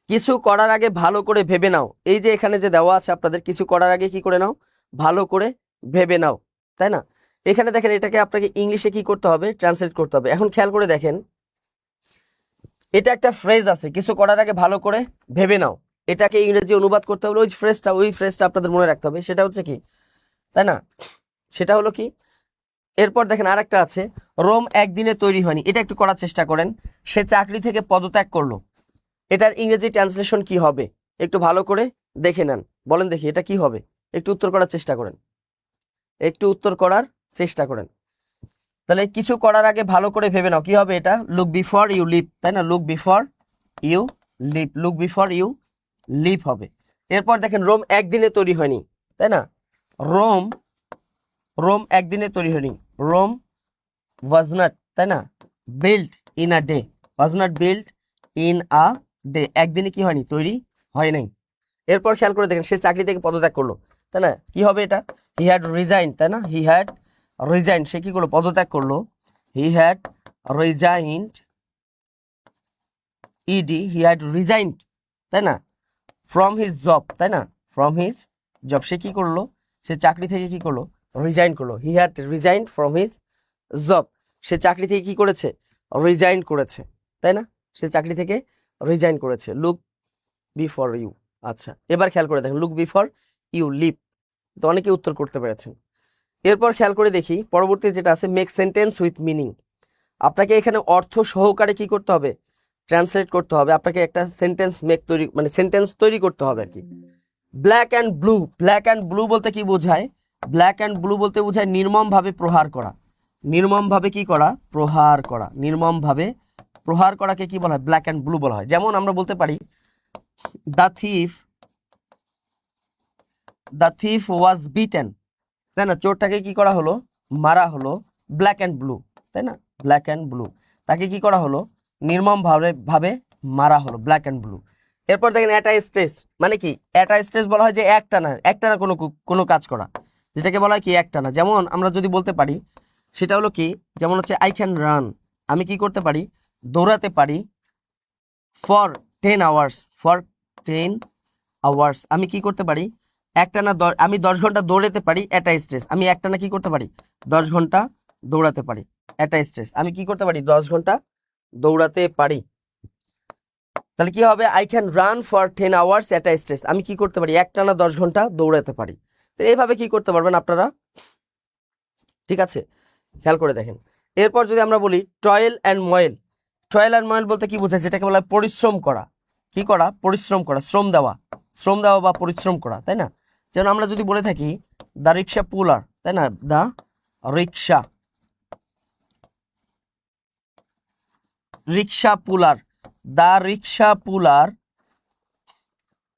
কিছু করার আগে ভালো করে ভেবে নাও, এই যে এখানে যে দেওয়া আছে আপনাদের কিছু করার আগে কি করে নাও, ভালো করে ভেবে নাও, তাই না? এখানে দেখেন এটাকে আপনাকে ইংলিশে কি করতে হবে, ট্রান্সলেট করতে হবে। এখন খেয়াল করে দেখেন এটা একটা ফ্রেজ আছে, কিছু করার আগে ভালো করে ভেবে নাও, এটাকে ইংরেজি অনুবাদ করতে হলে ওই ফ্রেজটা আপনাদের মনে রাখতে হবে, সেটা হচ্ছে কি, তাই না? সেটা হলো কি এরপর দেখেন আরেকটা আছে, রোম একদিনে তৈরি হয়নি। এটা একটু করার চেষ্টা করেন। সে চাকরি থেকে পদত্যাগ করলো। এটার ইংরেজি ট্রান্সলেশন কি হবে একটু ভালো করে দেখে নেন, বলেন দেখি এটা কি হবে। একটু উত্তর করার চেষ্টা করেন, একটু উত্তর করার চেষ্টা করেন। তাহলে কিছু করার আগে ভালো করে ভেবে নাও কি হবে এটা, লুক বিফোর ইউ লিভ, তাই না? Look before you leave, look before you leave হবে। এরপর দেখেন রোম একদিনে তৈরি হয়নি, তাই না? রোম রোম একদিনে তৈরি হয়নি। রোম ওয়াজ নট, তাই না, build in a day, was not build in a day, একদিনে কি হয়নি, তৈরি হয় নাই। এরপর খেয়াল করে দেখেন সে চাকরি থেকে পদত্যাগ করলো, তাই না? কি হবে এটা, হি হ্যাড রিজাইন, তাই না? হি হ্যাড রিজাইন, সে কি করলো, পদত্যাগ করলো। He had resigned, ED, he had resigned, তাই না, ফ্রম হিজ জব, তাই না, ফ্রম হিজ জব, সে কি করলো, সে চাকরি থেকে কি করলো, রিজাইন করলো। He had resign from his job, সে চাকরি থেকে কি করেছে, রিজাইন করেছে, তাই না? সে চাকরি থেকে রিজাইন করেছে। Look before you. আচ্ছা, এবার খেয়াল করে দেখেন লুক বিফোর ইউ লিভ, তো অনেকে উত্তর করতে পেরেছেন। এরপর খেয়াল করে দেখি পরবর্তী যেটা আছে, মেক সেন্টেন্স উইথ মিনিং। আপনাকে এখানে অর্থ সহকারে কি করতে হবে, ট্রান্সলেট করতে হবে। আপনাকে একটা সেন্টেন্স তৈরি, মানে সেন্টেন্স তৈরি করতে হবে আর কি। Black and blue, black and blue বলতে কি বোঝায়, ব্ল্যাক অ্যান্ড ব্লু বলতে বোঝায় নির্মমভাবে প্রহার করা। নির্মমভাবে কি করা, প্রহার করা। নির্মমভাবে প্রহার করাকে কি বলা হয়, ব্ল্যাক অ্যান্ড ব্লু বলা হয়। যেমন আমরা বলতে পারি দ্য থিফ ওয়াজ বিটেন, তাই না, চোরটাকে কি করা হলো, মারা হলো। ব্ল্যাক অ্যান্ড ব্লু, তাই না, ব্ল্যাক অ্যান্ড ব্লু, তাকে কি করা হলো, নির্মম ভাবে মারা হলো, ব্ল্যাক অ্যান্ড ব্লু। এরপর দেখেন অ্যাট আ স্ট্রেস, মানে কি, অ্যাট আ স্ট্রেস বলা হয় যে একটানা কোনো কাজ করা, যেটাকে বলা হয় কি একটানা। যেমন আমরা যদি বলতে পারি সেটা হলো কি, যেমন হচ্ছে আই ক্যান রান, আমি কি করতে পারি, দৌড়াতে পারি। ফর 10 আওয়ার্স, ফর 10 আওয়ার্স, আমি কি করতে পারি, একটানা আমি 10 ঘন্টা দৌড়াতে পারি। অ্যাট আ স্ট্রেস, আমি একটানা কি করতে পারি, 10 ঘন্টা দৌড়াতে পারি। অ্যাট আ স্ট্রেস, আমি কি করতে পারি, 10 ঘন্টা দৌড়াতে পারি। তাহলে কি হবে, I can run for 10 hours at a stress, আমি কি করতে পারি, একটানা 10 ঘন্টা দৌড়াতে পারি। তো এইভাবে কি করতে পারবেন আপনারা, ঠিক আছে, খেয়াল করে দেখেন। এরপর যদি আমরা বলি টয়েল অ্যান্ড ময়েল, টয়েল অ্যান্ড ময়েল বলতে কি বোঝায়, যেটাকে বলা হয় পরিশ্রম করা। কি করা, পরিশ্রম করা, শ্রম দেওয়া বা পরিশ্রম করা, তাই না? যেমন আমরা যদি বলে থাকি দ্য রিক্সা পুলার, তাই না, the rickshaw puller, the rickshaw puller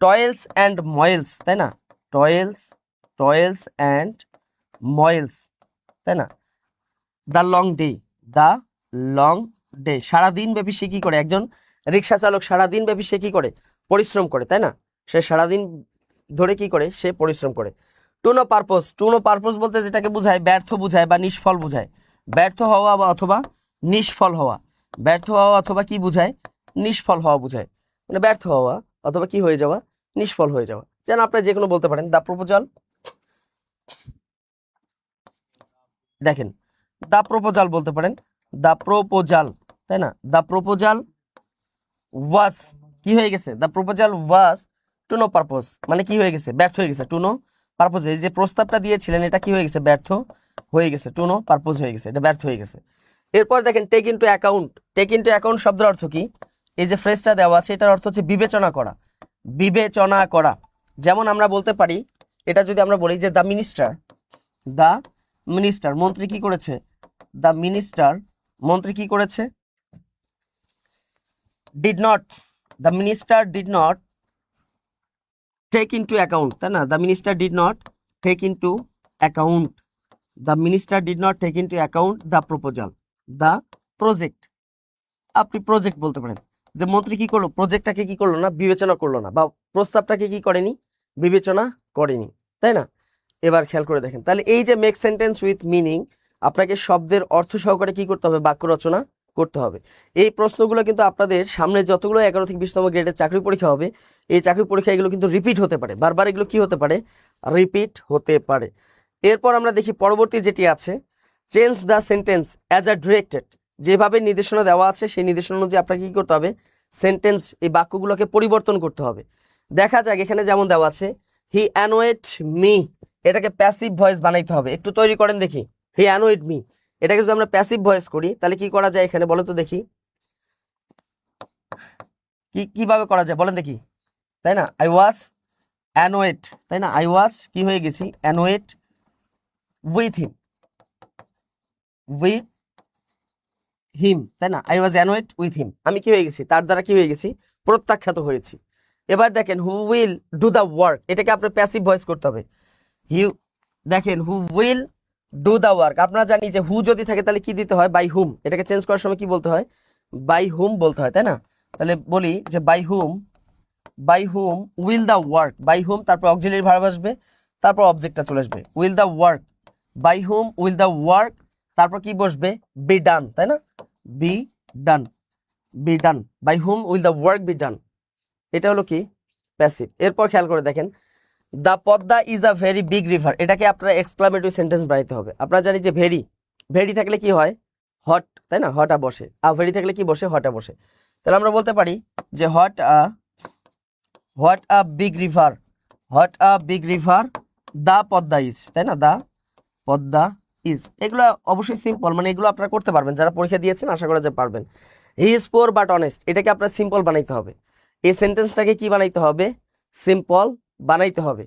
toils and moils, তাই না, টয়েলস অ্যান্ড ময়েলস, তাই না, দ্য লং ডে, সারাদিন ব্যাপী সে কি করে, একজন রিক্সা চালক সারাদিন ব্যাপী সে কি করে, পরিশ্রম করে, তাই না, সে সারাদিন ধরে কি করে, সে পরিশ্রম করে। টু নো পারপোজ বলতে যেটাকে বোঝায় ব্যর্থ বোঝায় বা নিষ্ফল বোঝায়, ব্যর্থ হওয়া বা অথবা নিষ্ফল হওয়া, ব্যর্থ হওয়া অথবা কি বোঝায়, নিষ্ফল হওয়া বোঝায়, মানে ব্যর্থ হওয়া অথবা কি হয়ে যাওয়া, নিষ্ফল হয়ে যাওয়া। যেন আপনারা যে কোনো বলতে পারেন দ্য প্রপোজাল, দেখেন দ্য প্রপোজাল বলতে পারেন, দ্য প্রপোজাল, তাই না, দ্য প্রপোজাল ওয়াজ কি হয়ে গেছে, the proposal was to know purpose, মানে কি হয়ে গেছে, ব্যর্থ হয়ে গেছে। টু নো পারপোজ, এই যে প্রস্তাবটা দিয়েছিলেন এটা কি হয়ে গেছে, ব্যর্থ হয়ে গেছে। টু নো পারপোজ হয়ে গেছে, এটা ব্যর্থ হয়ে গেছে। এরপর দেখেন take into account, take into account শব্দের অর্থ কি, এই যে ফ্রেজটা দেওয়া আছে এটার অর্থ হচ্ছে বিবেচনা করা, বিবেচনা করা। যেমন আমরা বলতে পারি, এটা যদি আমরা বলি যে দ্য মিনিস্টার মন্ত্রী কি করেছে, দ্য মিনিস্টার মন্ত্রী কি করেছে, the minister did not take into account, তাই না, the minister did not take into account, the minister did not take into account the proposal, the project. আপনি প্রজেক্ট বলতে পারেন যে মন্ত্রী কি করলো, প্রজেক্টটাকে কি করলো না, বিবেচনা করলো না, বা প্রস্তাবটাকে কি করেনি, বিবেচনা করেনি, তাই না। এবার খেয়াল করে দেখেন, তাহলে এই যে মেক সেন্টেন্স উইথ মিনিং, আপনাকে শব্দের অর্থ সহকারে কি করতে হবে, বাক্য রচনা করতে হবে। এই প্রশ্নগুলো কিন্তু আপনাদের সামনে যতগুলো 11 থেকে 20তম গ্রেডের চাকরি পরীক্ষা হবে, এই চাকরি পরীক্ষা এগুলো কিন্তু রিপিট হতে পারে, বারবার এগুলো কি হতে পারে, রিপিট হতে পারে। এরপর আমরা দেখি পরবর্তী যেটি আছে, change the sentence as a directed, যেভাবে নির্দেশনা দেওয়া আছে সেই নির্দেশনা অনুযায়ী আপনাকে কি করতে হবে, সেন্টেন্স এই বাক্যগুলোকে পরিবর্তন করতে হবে। দেখা যাক এখানে যেমন দেওয়া আছে হি অ্যানোয়েড মি, এটাকে প্যাসিভ ভয়েস বানাইতে হবে। একটু তৈরি করেন দেখি, হি অ্যানোয়েড মি, এটাকে যদি আমরা প্যাসিভ ভয়েস করি তাহলে কি করা যায় এখানে বলো তো দেখি, কিভাবে করা যায় বলেন দেখি, তাই না? আই ওয়াজ অ্যানোয়েড, তাই না? আই ওয়াজ কি হয়ে গেছি, annoyed with him, with him, তাই না? I was annoyed with him, আমি কি হয়ে গেছি, তার দ্বারা কি হয়ে গেছি, প্রত্যাখ্যাত হয়েছি। এবার দেখেন who will do the work, এটাকে আপনার প্যাসিভ ভয়েস করতে হবে। হি, দেখেন who will do the work, আপনারা জানি যে হু যদি থাকে তাহলে কি দিতে হয়, বাই হুম, এটাকে চেঞ্জ করার সময় কি বলতে হয়, বাই হুম বলতে হয়, তাই না? তাহলে বলি যে by whom will the work, by whom তারপর অক্সিলারি ভার্ব আসবে, তারপর অবজেক্টটা চলে আসবে, will the work, by whom will the work, তারপর কি বসবে, বি ডান, তাই না? Be done, be done, by whom will the work be done, এটা হলো কি প্যাসিভ। এরপর খেয়াল করে দেখেন the Padma is a very big river, এটাকে আপনারা এক্সক্লামেটরি সেন্টেন্স বানাইতে হবে। আপনারা জানি যে ভেরি, ভেরি থাকলে কি হয়, হট, তাই না? হটা বসে, আর ভেরি থাকলে কি বসে, হটা বসে। তাহলে আমরা বলতে পারি যে what a big river, what a big river the Padma is, তাই না? দা পদ্মা ইজ, এগুলো অবশ্যই সিম্পল, মানে এগুলো আপনারা করতে পারবেন, যারা পরীক্ষা দিয়েছেন আশা করা যে পারবেন। He is poor but honest, এটাকে আপনার সিম্পল বানাইতে হবে, এই সেন্টেন্সটাকে কি বানাইতে হবে, সিম্পল বানাইতে হবে।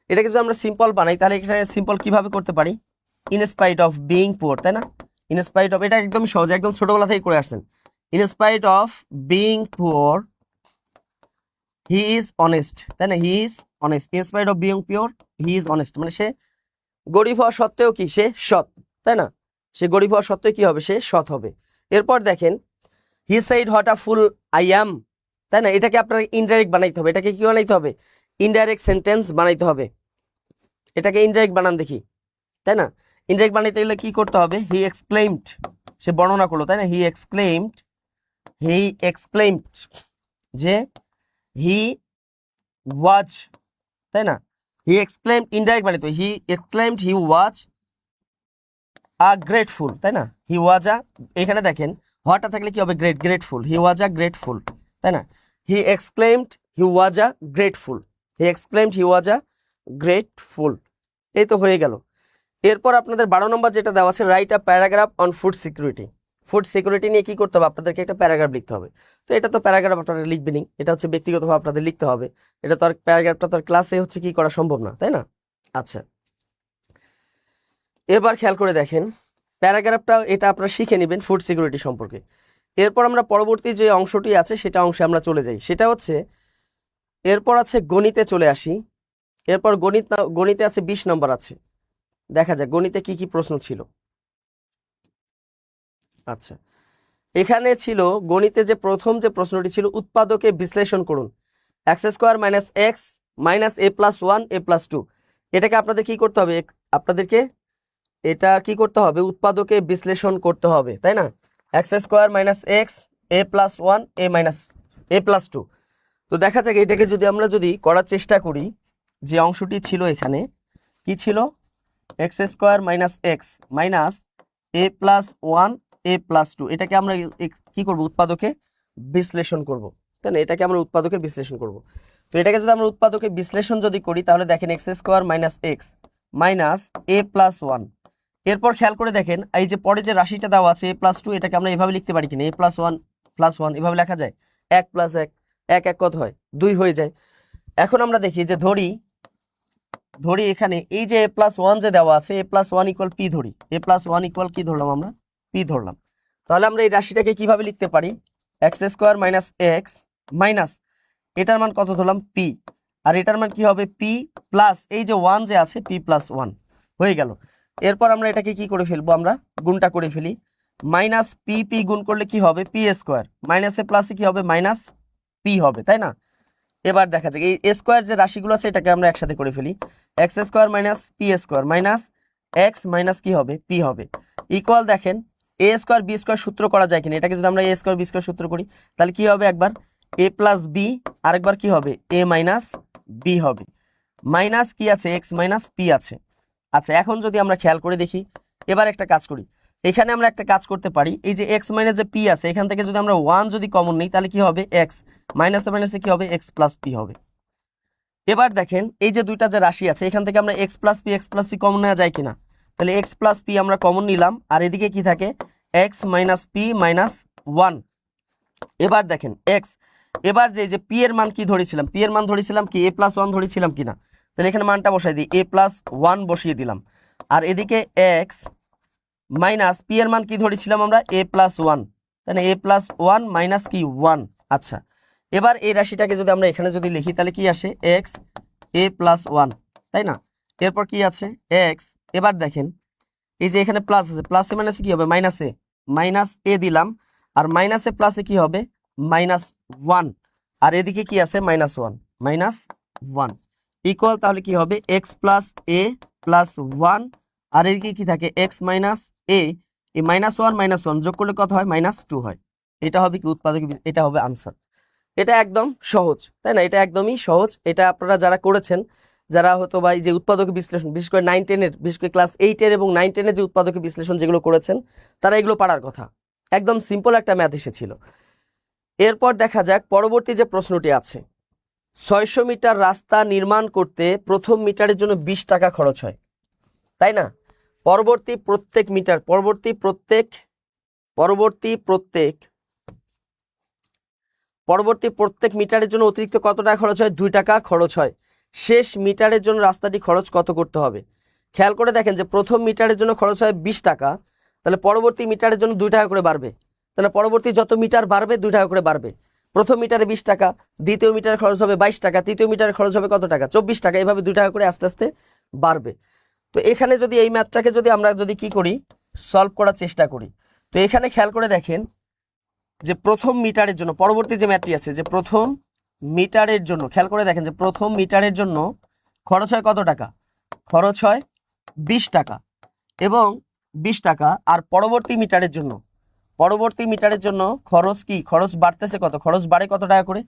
এটাকে যদি আমরা সিম্পল বানাই তাহলে এখানে সিম্পল কিভাবে করতে পারি, ইন স্পাইট অফ বিং পোর, তাই না? ইন স্পাইট অফ, এটা একদম সহজ, একদম ছোটবেলা থেকে করে আসছেন। In spite of being poor he is honest, তাই না? He is honest, in spite of being pure he is honest, মানে সে গরিব হওয়া সত্ত্বেও কি সে সৎ, তাই না? সে গরিব হওয়া সত্ত্বেও কি হবে, সে সৎ হবে। এরপর দেখেন he said what a fool I am, তাই না? এটাকে আপনার ইনডাইরেক্ট বানাইতে হবে, এটাকে কি বানাইতে হবে, ইনডাইরেক্ট সেন্টেন্স বানাইতে হবে। এটাকে ইনডাইরেক্ট বানান দেখি, তাই না? ইনডাইরেক্ট বানাইতে গেলে কি করতে হবে, হি এক্সক্লেইমড, সে বর্ণনা করলো, তাই না? হি এক্সক্লেইমড যে হি ওয়াজ, তাই না? হি এক্সক্লেইমড, ইনডাইরেক্ট বানাইতে হবে, হি exclaimed he was a grateful, তাই না? হি ওয়াজ আ, এখানে দেখেন হোয়াটটা থাকলে কি হবে, grateful, he was a grateful, তাই না? হি exclaimed he was a grateful, he exclaimed he was a grateful, এই তো হয়ে গেল। এরপর আপনাদের 12 নম্বর যেটা দেওয়া আছে, write a paragraph on food security, food security নিয়ে কি করতে হবে, আপনাদেরকে একটা প্যারাগ্রাফ লিখতে হবে। তো এটা তো প্যারাগ্রাফ আপনারা লিখবেনই, এটা হচ্ছে ব্যক্তিগতভাবে আপনাদের লিখতে হবে, এটা তো আর প্যারাগ্রাফটা তো আর ক্লাসে হচ্ছে কি করা সম্ভব না, তাই না? আচ্ছা, এবার খেয়াল করে দেখেন প্যারাগ্রাফটা, এটা আপনারা শিখে নেবেন ফুড সিকিউরিটি সম্পর্কে। এরপর আমরা পরবর্তী যে অংশটি আছে সেটা অংশে আমরা চলে যাই, সেটা হচ্ছে এরপর আছে গণিতে চলে আসি। এরপর গণিতে আছে 20 নম্বর আছে, দেখা যাক গণিতে কি কি প্রশ্ন ছিল। আচ্ছা, এখানে ছিল গণিতে যে প্রথম যে প্রশ্নটি ছিল, উৎপাদকে বিশ্লেষণ করুন, x square minus x minus a plus 1 a plus 2, এটাকে আপনাদের কি করতে হবে, আপনাদেরকে এটা কি করতে হবে, উৎপাদকে বিশ্লেষণ করতে হবে, তাই না? X square minus x A plus 1 A minus a plus 2। তো দেখা যাক এটাকে যদি আমরা করার চেষ্টা করি, যে অংশটি ছিল এখানে কি ছিল, x square minus x minus a plus 1 a plus 2, এটাকে আমরা কি করব, উৎপাদকে বিশ্লেষণ করব, তাই না? এটাকে আমরা উৎপাদকে বিশ্লেষণ করব। তো এটাকে যদি আমরা উৎপাদকে বিশ্লেষণ করি তাহলে দেখেন x square minus x minus a plus 1, এরপর খেয়াল করে দেখেন এই যে পরে যে রাশিটা দেওয়া আছে এ প্লাস 2, এটাকে আমরা এভাবে লিখতে পারি কিনা, এ প্লাস 1 এভাবে লেখা যায়, 1 প্লাস 1 1 1 কত হয়, 2 হয়ে যায়। এখন আমরা দেখি যে ধরি এখানে এই যে এ প্লাস 1 যে দেওয়া আছে, এ প্লাস 1 ইকুয়াল পি ধরি, এ প্লাস 1 ইকুয়াল কি ধরলাম আমরা, পি ধরলাম। তাহলে আমরা এই রাশিটাকে কিভাবে লিখতে পারি, x square minus x minus এটার মান কত ধরলাম, পি, আর এটার মান কি হবে, পি প্লাস এই যে 1 যে আছে, পি প্লাস 1 হয়ে গেল। এরপর আমরা এটাকে কি করে ফেলবো, আমরা গুণটা করে ফেলি, মাইনাস পি পি গুণ করলে কি হবে, পি স্কোয়ার মাইনাস এ প্লাসে কি হবে, মাইনাস পি হবে, তাই না? এবার দেখা যাক এই স্কোয়ার যে রাশিগুলো আছে এটাকে আমরা একসাথে করে ফেলি, x square minus P square minus x minus কি হবে, পি হবে, ইকুয়াল দেখেন এ স্কোয়ার বি স্কোয়ার সূত্র করা যায় কিনা, এটাকে যদি আমরা এ স্কোয়ার বি স্কোয়ার সূত্র করি তাহলে কি হবে, একবার এ প্লাস বি, আরেকবার কি হবে, এ মাইনাস বি হবে, মাইনাস কি আছে, এক্স মাইনাস পি আছে। আচ্ছা, এখন যদি আমরা খেয়াল করে দেখি, এবার একটা কাজ করি, এখানে আমরা একটা কাজ করতে পারি, এই যে এক্স মাইনাস যে পি আছে এখান থেকে যদি আমরা 1 যদি কমন নিই তাহলে কি হবে, এক্স মাইনাসে মাইনাসে কি হবে, এক্স প্লাস পি হবে। এবার দেখেন এই যে দুইটা যে রাশি আছে এখান থেকে আমরা এক্স প্লাস পি কমন নেওয়া যায় কিনা, তাহলে এক্স প্লাস পি আমরা কমন নিলাম, আর এদিকে কি থাকে x minus P minus one. এবার দেখেন এক্স, এবার যে পি এর মান কি ধরেছিলাম, পি এর মান ধরেছিলাম কি এ প্লাস ওয়ান ধরেছিলাম কিনা, তাহলে এখানে মানটা বসাই দিই, এ প্লাস ওয়ান বসিয়ে দিলাম। আর এদিকে এক্স মাইনাস পি এর মান কি ধরেছিলাম আমরা এ প্লাস ওয়ান, তাই না, এ প্লাস ওয়ান মাইনাস কি ওয়ান। আচ্ছা, এবার এই রাশিটাকে যদি আমরা এখানে যদি লিখি তাহলে কি আসে এক্স এ প্লাস ওয়ান, তাই না। এরপর কি আছে এক্স, এবার দেখেন এই যে এখানে প্লাস আছে, প্লাসে মাইনাসে কি হবে মাইনাসে, মাইনাস এ দিলাম, আর মাইনাসে প্লাসে কি হবে মাইনাস ওয়ান, আর এদিকে কি আছে minus one, minus one equal, তাহলে কি হবে এক্স প্লাস এ প্লাস ওয়ান, আর এদিকে কি থাকে এক্স মাইনাস এ, এই মাইনাস ওয়ান যোগ করলে কত হয় মাইনাস টু হয়। এটা হবে কি উৎপাদক, এটা হবে আনসার। এটা একদম সহজ, তাই না, এটা একদমই সহজ। এটা আপনারা যারা করেছেন, যারা হয়তো বা এই যে উৎপাদক বিশ্লেষণ বিশেষ করে 9-10-এর, বিশেষ করে ক্লাস 8-এর এবং 9-10-এর যে উৎপাদক বিশ্লেষণ যেগুলো করেছেন, তারা এগুলো পারার কথা। একদম সিম্পল একটা ম্যাথ এসেছিল। এরপর দেখা যাক পরবর্তী যে প্রশ্নটি আছে, 600 মিটার রাস্তা নির্মাণ করতে প্রথম মিটারের জন্য 20 টাকা খরচ হয়, তাই না। পরবর্তী প্রত্যেক মিটারের জন্য অতিরিক্ত কত টাকা খরচ হয়, 2 টাকা খরচ হয়। শেষ মিটারের জন্য রাস্তাটি খরচ কত করতে হবে। খেয়াল করে দেখেন যে প্রথম মিটারের জন্য খরচ হয় 20 টাকা, তাহলে পরবর্তী মিটারের জন্য 2 টাকা করে বাড়বে, তাহলে পরবর্তী যত মিটার বাড়বে 2 টাকা করে বাড়বে। প্রথম মিটারে 20 টাকা, দ্বিতীয় মিটারে খরচ হবে 22 টাকা, তৃতীয় মিটারে খরচ হবে কত টাকা 24 টাকা, এভাবে 2 টাকা করে আস্তে আস্তে বাড়বে। তো এখানে যদি এই ম্যাথটাকে যদি আমরা যদি কি করি সলভ করার চেষ্টা করি, তো এখানে খেয়াল করে দেখেন যে প্রথম মিটারের জন্য পরবর্তী যে ম্যাথটি আছে যে প্রথম মিটারের জন্য, খেয়াল করে দেখেন যে প্রথম মিটারের জন্য খরচ হয় কত টাকা, খরচ হয় 20 টাকা এবং 20 টাকা। আর পরবর্তী মিটারের জন্য খরচ কি, খরচ বাড়তেছে কত, খরচ বাড়ে কত টাকা করে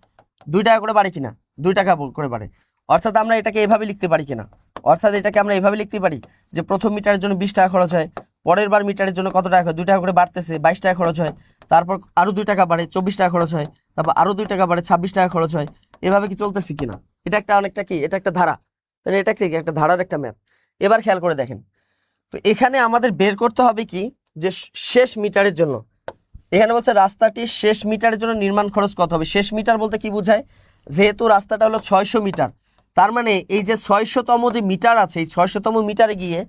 2 টাকা করে বাড়ে কিনা, 2 টাকা করে বাড়ে। অর্থাৎ আমরা এটাকে এভাবে লিখতে পারি কিনা, অর্থাৎ এটাকে আমরা এভাবে লিখতে পারি যে প্রথম মিটারের জন্য 20 টাকা খরচ হয়, পরের বার মিটারের জন্য কত টাকা হয় 2 টাকা করে বাড়তেছে, 22 টাকা খরচ হয়, তারপর আরো 2 টাকা বাড়ে 24 টাকা খরচ হয়, তারপর আরো 2 টাকা বাড়ে 26 টাকা খরচ হয়। এভাবে কি চলতেছে কিনা, এটা একটা অনেকটা কি, এটা একটা ধারা, তাহলে এটা কি একটা ধারার একটা ম্যাথ। এবার খেয়াল করে দেখেন, তো এখানে আমাদের বের করতে হবে কি যে শেষ মিটারের জন্য, এখানে বলছে রাস্তাটির শেষ মিটারের জন্য নির্মাণ খরচ কত হবে। শেষ মিটার বলতে কি বোঝায়, যেহেতু রাস্তাটা হলো 600 মিটার, তার মানে এই যে 600তম যে মিটার আছে, এই 600তম মিটারে গিয়ে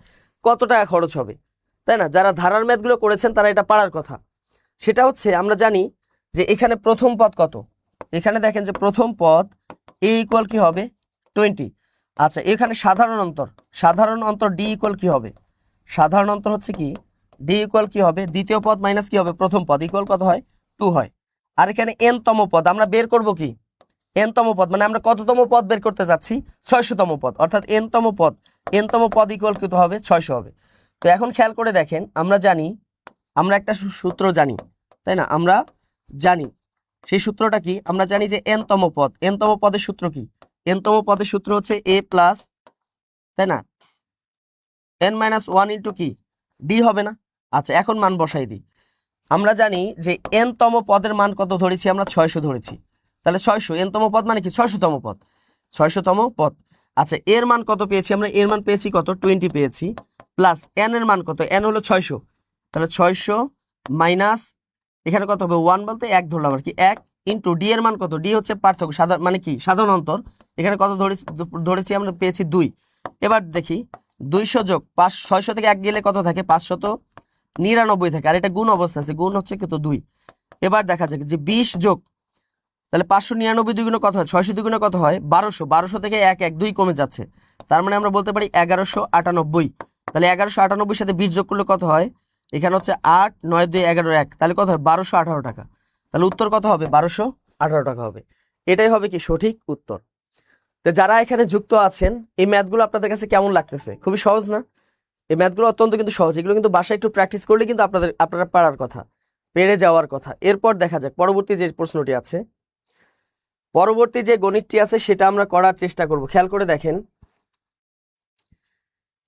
কত টাকা খরচ হবে, তাই না। যারা ধারার ম্যাথগুলো করেছেন তারা এটা পারার কথা। সেটা হচ্ছে আমরা জানি যে এখানে প্রথম পদ কত, এখানে দেখেন যে প্রথম পদ এ ইকুয়াল কি হবে 20। আচ্ছা, এখানে সাধারণ অন্তর ডি ইকুয়াল কি হবে, সাধারণ অন্তর হচ্ছে কি ডি ইকুয়াল কি হবে, দ্বিতীয় পদ মাইনাস কি হবে প্রথম পদ ইকুয়াল কত হয় 2 হয়। আর এখানে এন তম পদ আমরা বের করব কি, এন তম পদ মানে আমরা কততম পদ বের করতে যাচ্ছি 600তম পদ, অর্থাৎ এন তম পদ ইকুয়াল কত হবে 600 হবে। তো এখন খেয়াল করে দেখেন, আমরা জানি, আমরা একটা সূত্র জানি, তাই না, আমরা জানি সেই সূত্রটা কি, আমরা জানি যে এন তম পদের সূত্র কি, এন তম পদের সূত্র হচ্ছে এ প্লাস, তাই না, এন মাইনাস 1 ইন্টু কি ডি হবে না। আচ্ছা, এখন মান বসাই দিই। আমরা জানি যে এন তম পদের মান কত ধরেছি আমরা 600 ধরেছি, তাহলে 600 এন তম পদ মানে কি 600তম পদ। আচ্ছা, এর মান কত পেয়েছি আমরা, এর মান পেয়েছি কত 20 পেয়েছি, প্লাস এন এর মান কত, এন হলো 600, তাহলে 600 মাইনাস এখানে কত হবে 1 বলতে 1 ধরলাম আর কি, 1 ইন্টু ডি এর মান কত, ডি হচ্ছে পার্থক্য সাধারণ মানে কি সাধারণ অন্তর, এখানে কত ধরেছি আমরা পেয়েছি 2। এবার দেখি 200 যোগ 600 থেকে 1 গেলে কত থাকে 599 থাকে, আর এটা গুণ অবস্থা আছে, গুণ হচ্ছে কত 2। এবার দেখা যাক যে 20 যোগ, তাহলে 599 দুগুণে কত হয় 600 দুগুণে কত হয় 1200 থেকে 2 কমে যাচ্ছে, তার মানে আমরা বলতে পারি 1198। তাহলে 1198 সাথে 20 যোগ করলে কত হয়, এখানে হচ্ছে 8 9 2 11 1, তাহলে কত হয় 1218 টাকা। তাহলে উত্তর কত হবে 1218 টাকা হবে। এটাই হবে কি সঠিক উত্তর। তো যারা এখানে যুক্ত আছেন, এই ম্যাথগুলো আপনাদের কাছে কেমন লাগতেছে, খুবই সহজ না, এই ম্যাথগুলো অত্যন্ত কিন্তু সহজ, এগুলো কিন্তু বাসায় একটু প্র্যাকটিস করলে কিন্তু আপনারা পারার কথা, পেরে যাওয়ার কথা। এরপর দেখা যাক পরবর্তী যে প্রশ্নটি আছে, পরবর্তী যে গণিতটি আছে সেটা আমরা করার চেষ্টা করব। খেয়াল করে দেখেন,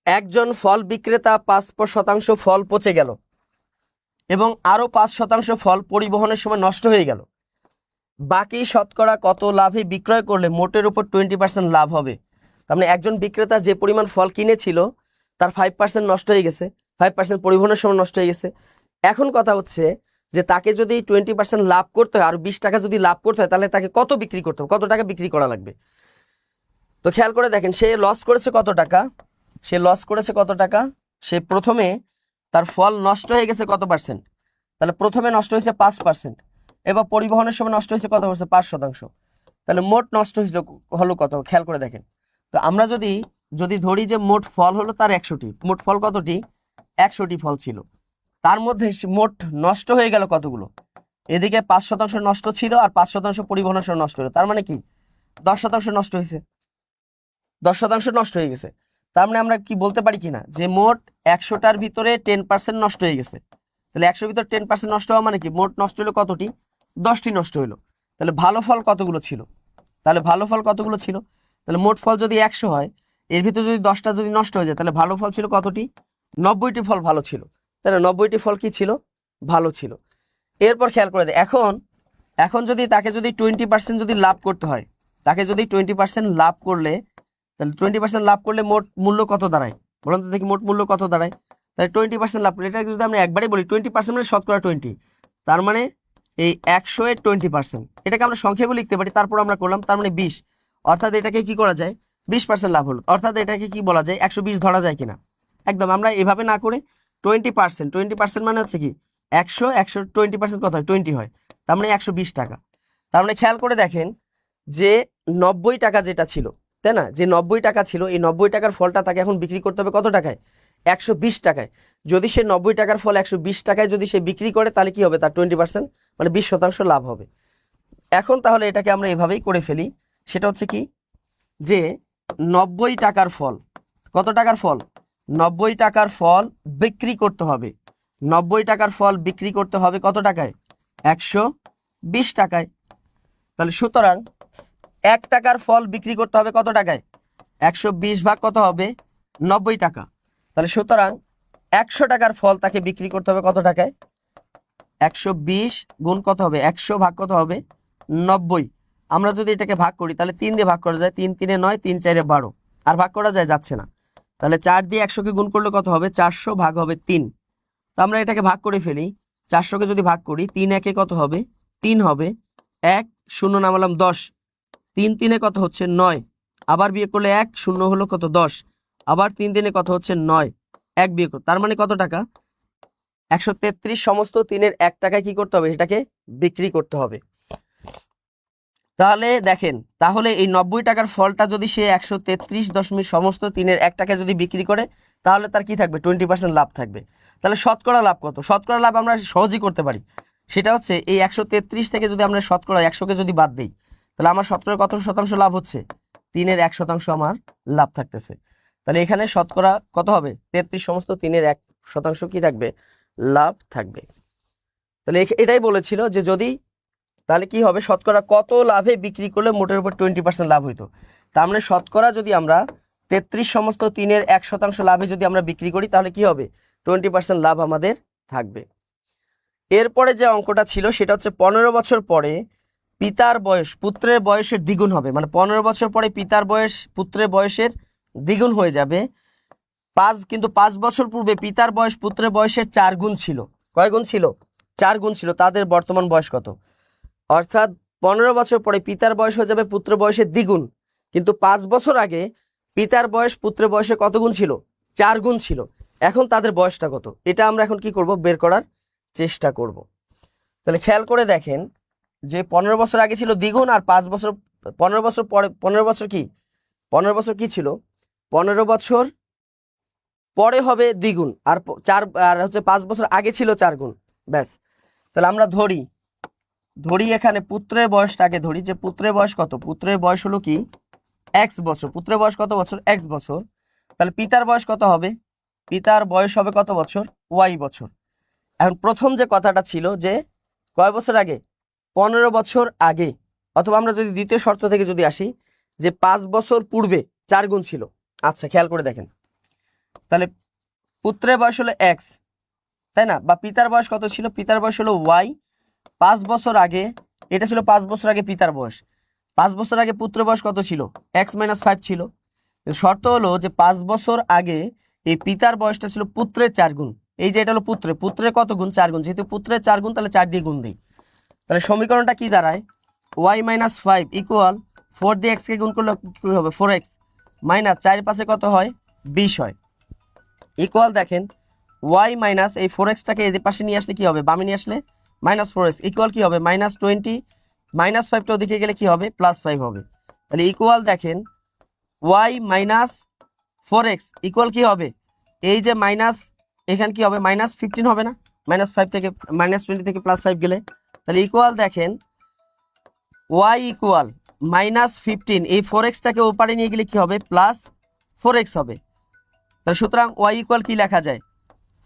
একজন ফল বিক্রেতা 5% ফল পচে গেল এবং আরো 5% ফল পরিবহনের সময় নষ্ট হয়ে গেল, বাকি শতকরা কত লাভে বিক্রয় করলে মোটের উপর 20% লাভ হবে। তার মানে একজন বিক্রেতা যে পরিমাণ ফল কিনেছিল তার 5% নষ্ট হয়ে গেছে, 5% পরিবহনের সময় নষ্ট হয়ে গেছে। এখন কথা হচ্ছে যে তাকে যদি 20% লাভ করতে হয় আর 20 টাকা যদি লাভ করতে হয় তাহলে তাকে কত বিক্রি করতে হবে, কত টাকা বিক্রি করা লাগবে। তো খেয়াল করে দেখেন সে লস করেছে কত টাকা, সে প্রথমে তার ফল নষ্ট হয়ে গেছে কত পার্সেন্ট, তাহলে প্রথমে নষ্ট হয়েছে 5%, এবার পরিবহনের সময় নষ্ট হয়েছে কত পার্সেন্ট, 5%। তাহলে মোট নষ্ট হলো কত, খেয়াল করে দেখেন। তো আমরা যদি ধরি যে মোট ফল হলো তার 100টি, মোট ফল কতটি, 100টি ফল ছিল, তার মধ্যে মোট নষ্ট হয়ে গেল কতগুলো, এদিকে 5% নষ্ট ছিল আর 5% পরিবহনের সময় নষ্ট হলো, তার মানে কি 10% নষ্ট হয়েছে, 10% নষ্ট হয়ে গেছে। তার মানে আমরা কি বলতে পারি কিনা যে মোট 100টার ভিতরে 10% নষ্ট হয়ে গেছে। তাহলে 100 ভিতরে 10% নষ্ট হওয়া মানে কি মোট নষ্ট হলো কতটি, 10টি নষ্ট হলো। তাহলে ভালো ফল কতগুলো ছিল, তাহলে মোট ফল যদি 100 হয়, এর ভিতরে যদি 10টা যদি নষ্ট হয়ে যায় তাহলে ভালো ফল ছিল কতটি, 90টি ফল ভালো ছিল। তাহলে 90টি ফল কি ছিল, ভালো ছিল। এরপর খেয়াল করে দেয় এখন যদি তাকে যদি 20% যদি লাভ করতে হয়, তাকে যদি 20% লাভ করলে, তাহলে 20% লাভ করলে মোট মূল্য কত দাঁড়ায়, বলুন তো দেখি মোট মূল্য কত দাঁড়ায়। তাহলে 20% লাভ করলে, এটা যদি আমরা একবারই বলি 20% মানে শতকরা 20, তার মানে এই 100 এর 20%, এটাকে আমরা সংক্ষেপে লিখতে পারি, তারপর আমরা করলাম, তার মানে 20, অর্থাৎ এটাকে কি করা যায়, 20% লাভ হলো, অর্থাৎ এটাকে কি বলা যায়, 120 ধরা যায় কিনা। একদম আমরা এভাবে না করে 20% মানে হচ্ছে কি 100 20% কত হয়, 20 হয়, তার মানে 120 টাকা। তার মানে খেয়াল করে দেখেন যে 90 টাকা যেটা ছিল, তাই না, যে 90 টাকা ছিল, এই 90 টাকার ফলটা তাকে এখন বিক্রি করতে হবে কত টাকায়, 120 টাকায়। যদি সে 90 টাকার ফল 120 টাকায় যদি সে বিক্রি করে তাহলে কি হবে, তার 20% মানে 20% লাভ হবে। এখন তাহলে এটাকে আমরা এভাবেই করে ফেলি, সেটা হচ্ছে কি যে 90 টাকার ফল, কত টাকার ফল, 90 টাকার ফল বিক্রি করতে হবে, 90 টাকার ফল বিক্রি করতে হবে কত টাকায়, 120 টাকায়। তাহলে সুতরাং 1 টাকার ফল বিক্রি করতে হবে কত টাকায়, 120 ভাগ কত হবে, 90 টাকা। তাহলে সুতরাং 100 টাকার ফল তাকে বিক্রি করতে হবে কত টাকায়, 120 গুণ কত হবে, 100 ভাগ কত হবে, 90। আমরা যদি এটাকে ভাগ করি তাহলে 3 দিয়ে ভাগ করা যায়, 3 3 9, 3 4 12, আর ভাগ করা যায়, যাচ্ছে না। তাহলে 4 দিয়ে 100কে গুণ করলে কত হবে, 400 ভাগ হবে 3। তো আমরা এটাকে ভাগ করে ফেলি, 400কে যদি ভাগ করি, 3 1 কত হবে, 3 হবে, 1 0 নামালাম 10, 3 3 কত হচ্ছে 9, আবার বিয়ে করলে 1 0 হলো কত 10, আবার 3 3 কত হচ্ছে 9, 1 বিয়ে করো, তার মানে কত টাকা, 133 সমস্ত 3-এর 1 টাকায় কি করতে হবে, এটাকে বিক্রি করতে হবে। তাহলে দেখেন, তাহলে এই 90 টাকার ফলটা যদি সে 133 দশমিক সমস্ত 3-এর 1 টাকায় যদি বিক্রি করে তাহলে তার কি থাকবে, 20% লাভ থাকবে। তাহলে শতকরা লাভ কত, শতকরা লাভ আমরা সহজেই করতে পারি, সেটা হচ্ছে এই 133 থেকে যদি আমরা শতকরা 100কে যদি বাদ দিই তাহলে আমার শতকরা কত শতাংশ লাভ হচ্ছে, 3-এর 1% আমার লাভ থাকতেছে। তাহলে এখানে শতকরা কত হবে, 33 সমস্ত 3-এর 1% কি থাকবে, লাভ থাকবে। তাহলে এটাই বলেছিল যে যদি, তাহলে কি হবে, শতকরা কত লাভে বিক্রি করলে মোটের উপর 20% লাভ হইতো। তার মানে শতকরা যদি আমরা 33 সমস্ত 3-এর 1% লাভে যদি আমরা বিক্রি করি তাহলে কি হবে, 20% লাভ আমাদের থাকবে। এরপরে যে অঙ্কটা ছিল সেটা হচ্ছে 15 বছর পরে পিতার বয়স পুত্রের বয়সের দ্বিগুণ হবে, মানে 15 বছর পরে পিতার বয়স পুত্রের বয়সের দ্বিগুণ হয়ে যাবে। কিন্তু 5 বছর পূর্বে পিতার বয়স পুত্রের বয়সের 4 গুণ ছিল, কয় গুণ ছিল, 4 গুণ ছিল, তাদের বর্তমান বয়স কত। অর্থাৎ 15 বছর পরে পিতার বয়স হয়ে যাবে পুত্র বয়সের দ্বিগুণ, কিন্তু 5 বছর আগে পিতার বয়স পুত্রের বয়সে কত গুণ ছিল, 4 গুণ ছিল। এখন তাদের বয়সটা কত, এটা আমরা এখন কি করব, বের করার চেষ্টা করব। তাহলে খেয়াল করে দেখেন যে 15 বছর আগে ছিল দ্বিগুণ, আর 5 বছর 15 বছর পরে 15 বছর কি ছিল, 15 বছর পরে হবে দ্বিগুণ, আর 5 বছর আগে ছিল 4 গুণ, ব্যাস। তাহলে আমরা ধরি এখানে পুত্রের বয়সটাকে ধরি, যে পুত্রের বয়স কত, পুত্রের বয়স হলো কি x বছর, পুত্রের বয়স কত বছর, x বছর। তাহলে পিতার বয়স কত হবে, পিতার বয়স হবে কত বছর, y বছর। এখন প্রথম যে কথাটা ছিল যে কয় বছর আগে, 15 বছর আগে, অথবা আমরা যদি দ্বিতীয় শর্ত থেকে যদি আসি যে 5 বছর পূর্বে 4 গুণ ছিল। আচ্ছা খেয়াল করে দেখেন, তাহলে পুত্রের বয়স হলো x, তাই না, বা পিতার বয়স কত ছিল, পিতার বয়স হলো y, 5 বছর আগে, এটা ছিল 5 বছর আগে পিতার বয়স, 5 বছর আগে পুত্র বয়স কত ছিল, x - 5 ছিল। শর্ত হলো যে 5 বছর আগে এই পিতার বয়সটা ছিল পুত্রের 4 গুণ। এই যে এটা হলো পুত্রের কত গুণ? 4 গুণ। যেহেতু পুত্রের 4 গুণ, তাহলে 4 দিয়ে গুণ দিই। তাহলে সমীকরণটা কি দাঁড়ায়? y - 5 ইকুয়াল 4 দিয়ে x কে গুণ করলে কি হবে? 4x মাইনাস 4 পাশে কত হয়? 20 হয়। ইকুয়াল দেখেন y মাইনাস এই 4x টাকে এদের পাশে নিয়ে আসলে কি হবে? বামে নিয়ে আসলে -4x ইকুয়াল কি হবে? -20 -5 টা ওদিকে গেলে কি হবে? +5 হবে। তাহলে ইকুয়াল দেখেন y মাইনাস 4x ইকুয়াল কি হবে? এই যে মাইনাস, এখানে কি হবে? -15 হবে না? -5 থেকে -20 থেকে +5 গেলে, তাহলে ইকুয়াল দেখেন y ইকুয়াল -15, এই 4x টাকে ওপারে নিয়ে গেলে কি হবে? +4x হবে। তাহলে সুতরাং y ইকুয়াল কি লেখা যায়?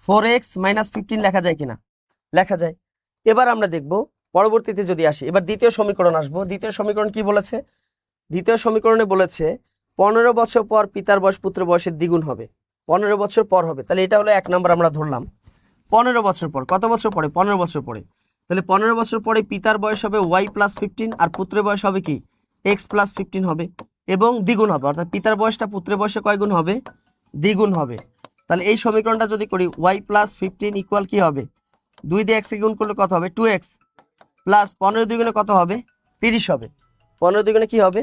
4x - 15 লেখা যায় কিনা? লেখা যায়। এবার আমরা দেখব পরবর্তীতে যদি আসি, এবার দ্বিতীয় সমীকরণ আসবো। দ্বিতীয় সমীকরণ কি বলেছে? দ্বিতীয় সমীকরণে বলেছে 15 বছর পর পিতার বয়স পুত্রের বয়সের দ্বিগুণ হবে। 15 বছর পর হবে। তাহলে এটা হলো 1 নম্বর আমরা ধরলাম। 15 বছর পর, কত বছর পরে? 15 বছর পরে। তাহলে 15 বছর পরে পিতার বয়স হবে y + 15 আর পুত্রের বয়স হবে কি? x + 15 হবে এবং দ্বিগুণ হবে। অর্থাৎ পিতার বয়সটা পুত্রের বয়সে কয় গুণ হবে? দ্বিগুণ হবে। তাহলে এই সমীকরণটা যদি করি y + 15 ইকুয়াল কি হবে? 2 দিয়ে x কে গুণ করলে কত হবে? 2x প্লাস 15 দুগুণে কত হবে? 30 হবে। 15 দুগুণে কি হবে?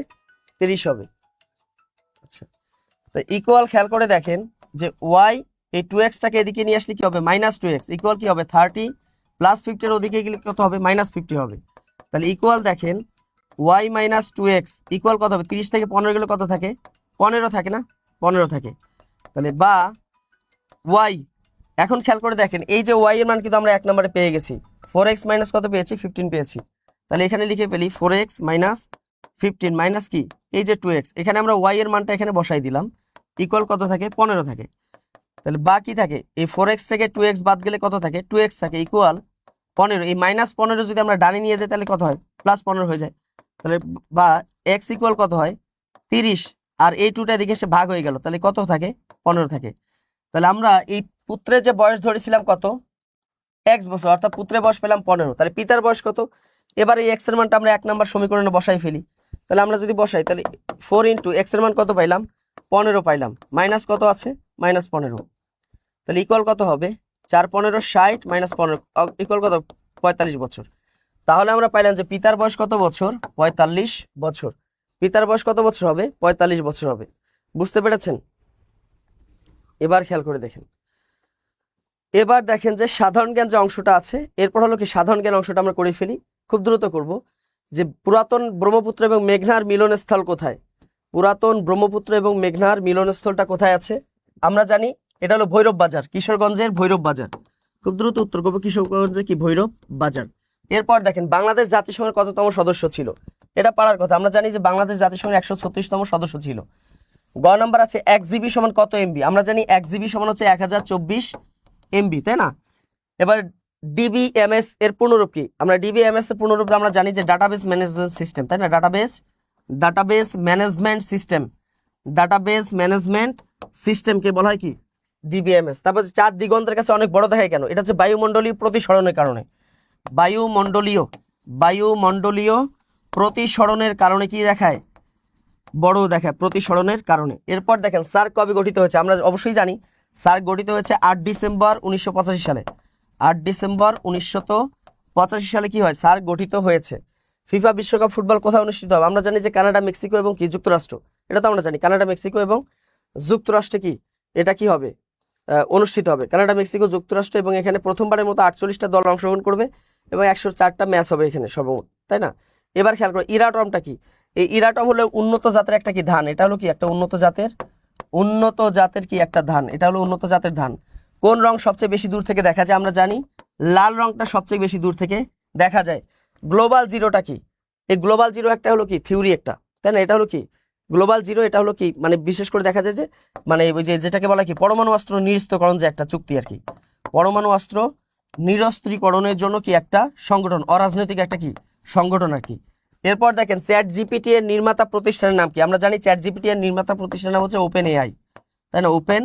30 হবে। আচ্ছা, তো ইকুয়াল খেয়াল করে দেখেন যে y এই 2x টাকে এদিকে নিয়ে আসলে কি হবে? -2x ইকুয়াল কি হবে? 30 প্লাস 50 এর ওদিকে গেলে কত হবে? -50 হবে। তাহলে ইকুয়াল দেখেন y - 2x ইকুয়াল কত হবে? 30 থেকে 15 গেলে কত থাকে? 15 থাকে না? 15 থাকে। তাহলে বা y, এখন খেয়াল করে দেখেন এই যে y এর মান কিন্তু আমরা 1 নম্বরে পেয়ে গেছি। 4x মাইনাস কত পেয়েছি? 15 পেয়েছি। তাহলে এখানে লিখে ফেলি 4x - 15 মাইনাস কি? এই যে 2x, এখানে আমরা y এর মানটা এখানে বসাই দিলাম। ইকুয়াল কত থাকে? 15 থাকে। তাহলে বাকি থাকে এই 4x থেকে 2x বাদ গেলে কত থাকে? 2x থাকে ইকুয়াল 15। এই -15 যদি আমরা ডানে নিয়ে যাই তাহলে কত হয়? +15 হয়ে যায়। তাহলে বা x ইকুয়াল কত হয়? 30 আর এই 2টা এদিকে এসে ভাগ হয়ে গেল, তাহলে কত থাকে? 15 থাকে। তাহলে আমরা এই পুত্রের যে বয়স ধরেছিলাম কত? x বছর, অর্থাৎ পুত্রের বয়স পেলাম 15। তাহলে পিতার বয়স কত? এবার এই x এর মানটা আমরা 1 নম্বর সমীকরণে বসাই ফেলি। তাহলে আমরা যদি বসাই তাহলে 4 × x এর মান কত পাইলাম? 15 পাইলাম। মাইনাস কত আছে? -15। তাহলে ইকুয়াল কত হবে? 4 15 60 -15 ইকুয়াল কত? 45 বছর। তাহলে আমরা পাইলাম যে পিতার বয়স কত বছর? 45 বছর। পিতার বয়স কত বছর হবে? 45 বছর হবে। বুঝতে পেরেছেন? এবার খেয়াল করে দেখেন, এবার দেখেন যে সাধারণ জ্ঞান যে অংশটা আছে, এরপর হলো কি সাধারণ জ্ঞান অংশটা আমরা করে ফেলি, খুব দ্রুত করব। যে পুরাতন ব্রহ্মপুত্র এবং মেঘনার মিলনস্থল কোথায়? পুরাতন ব্রহ্মপুত্র এবং মেঘনার মিলনস্থলটা কোথায় আছে? আমরা জানি এটা হলো ভৈরব বাজার, কিশোরগঞ্জের ভৈরব বাজার। খুব দ্রুত উত্তর করবো, কিশোরগঞ্জে কি ভৈরব বাজার। এরপর দেখেন বাংলাদেশ জাতিসংঘের কততম সদস্য ছিল? এটা পারার কথা। আমরা জানি যে বাংলাদেশ জাতিসংঘের 136তম সদস্য ছিল। গ নাম্বার আছে 1 জিবি সমান কত এমবি? আমরা জানি 1 জিবি সমান হচ্ছে 1024 এমবি, তাই না? এবার ডিবিএমএস এর পূর্ণরূপ কি? আমরা ডিবিএমএস এর পূর্ণরূপ আমরা জানি যে ডাটাবেস ম্যানেজমেন্ট সিস্টেম, তাই না? Database management system, database management সিস্টেমকে বলা হয় কি? ডিবিএমএস। তারপর চাঁদ দিগন্তের কাছে অনেক বড় দেখায় কেন? এটা হচ্ছে বায়ুমণ্ডলীয় প্রতিসরণের কারণে। বায়ুমণ্ডলীয় প্রতিসরণের কারণে কি দেখায়? বড় দেখায়, প্রতিসরণের কারণে। এরপর দেখেন সার্ক কবে গঠিত হয়েছে? আমরা অবশ্যই জানি সার্ক গঠিত হয়েছে 8 ডিসেম্বর 1985 সালে। 8 ডিসেম্বর 1985 সালে কি হয়? সার্ক গঠিত হয়েছে। ফিফা বিশ্বকাপ ফুটবল কোথায় অনুষ্ঠিত হবে? আমরা জানি যে কানাডা, মেক্সিকো এবং কি যুক্তরাষ্ট্র। এটা তো আমরা জানি কানাডা, মেক্সিকো এবং যুক্তরাষ্ট্রে কি এটা কি হবে? অনুষ্ঠিত হবে। কানাডা, মেক্সিকো, যুক্তরাষ্ট্র, এবং এখানে প্রথমবারের মতো 48টা দল অংশগ্রহণ করবে এবং 104টা ম্যাচ হবে এখানে সর্বমোট, তাই না? এবার খেয়াল করো ইরাটমটা কি? এই ইরাটম হলো উন্নত জাতের একটা কি ধান। এটা হলো কি একটা উন্নত জাতের কি একটা ধান। এটা হলো উন্নত জাতের ধান। কোন রং সবচেয়ে বেশি দূর থেকে দেখা যায়? আমরা জানি লাল রংটা সবচেয়ে বেশি দূর থেকে দেখা যায়। গ্লোবাল জিরোটা কি? এই গ্লোবাল জিরো একটা হলো কি থিওরি একটা, তাই না? এটা হলো কি গ্লোবাল জিরো, এটা হলো কি মানে বিশেষ করে দেখা যায় যে মানে ওই যে যেটাকে বলা কি পরমাণু অস্ত্র নিরস্ত্রীকরণ, যে একটা চুক্তি আর কি, পরমাণু অস্ত্র নিরস্ত্রীকরণের জন্য কি একটা সংগঠন, অরাজনৈতিক একটা কি সংগঠন আর কি। এরপর দেখেন চ্যাট জিপিটি এর নির্মাতা প্রতিষ্ঠানের নাম কি? আমরা জানি চ্যাট জিপিটি এর নির্মাতা প্রতিষ্ঠানের নাম হচ্ছে ওপেন এআই, তাই না? ওপেন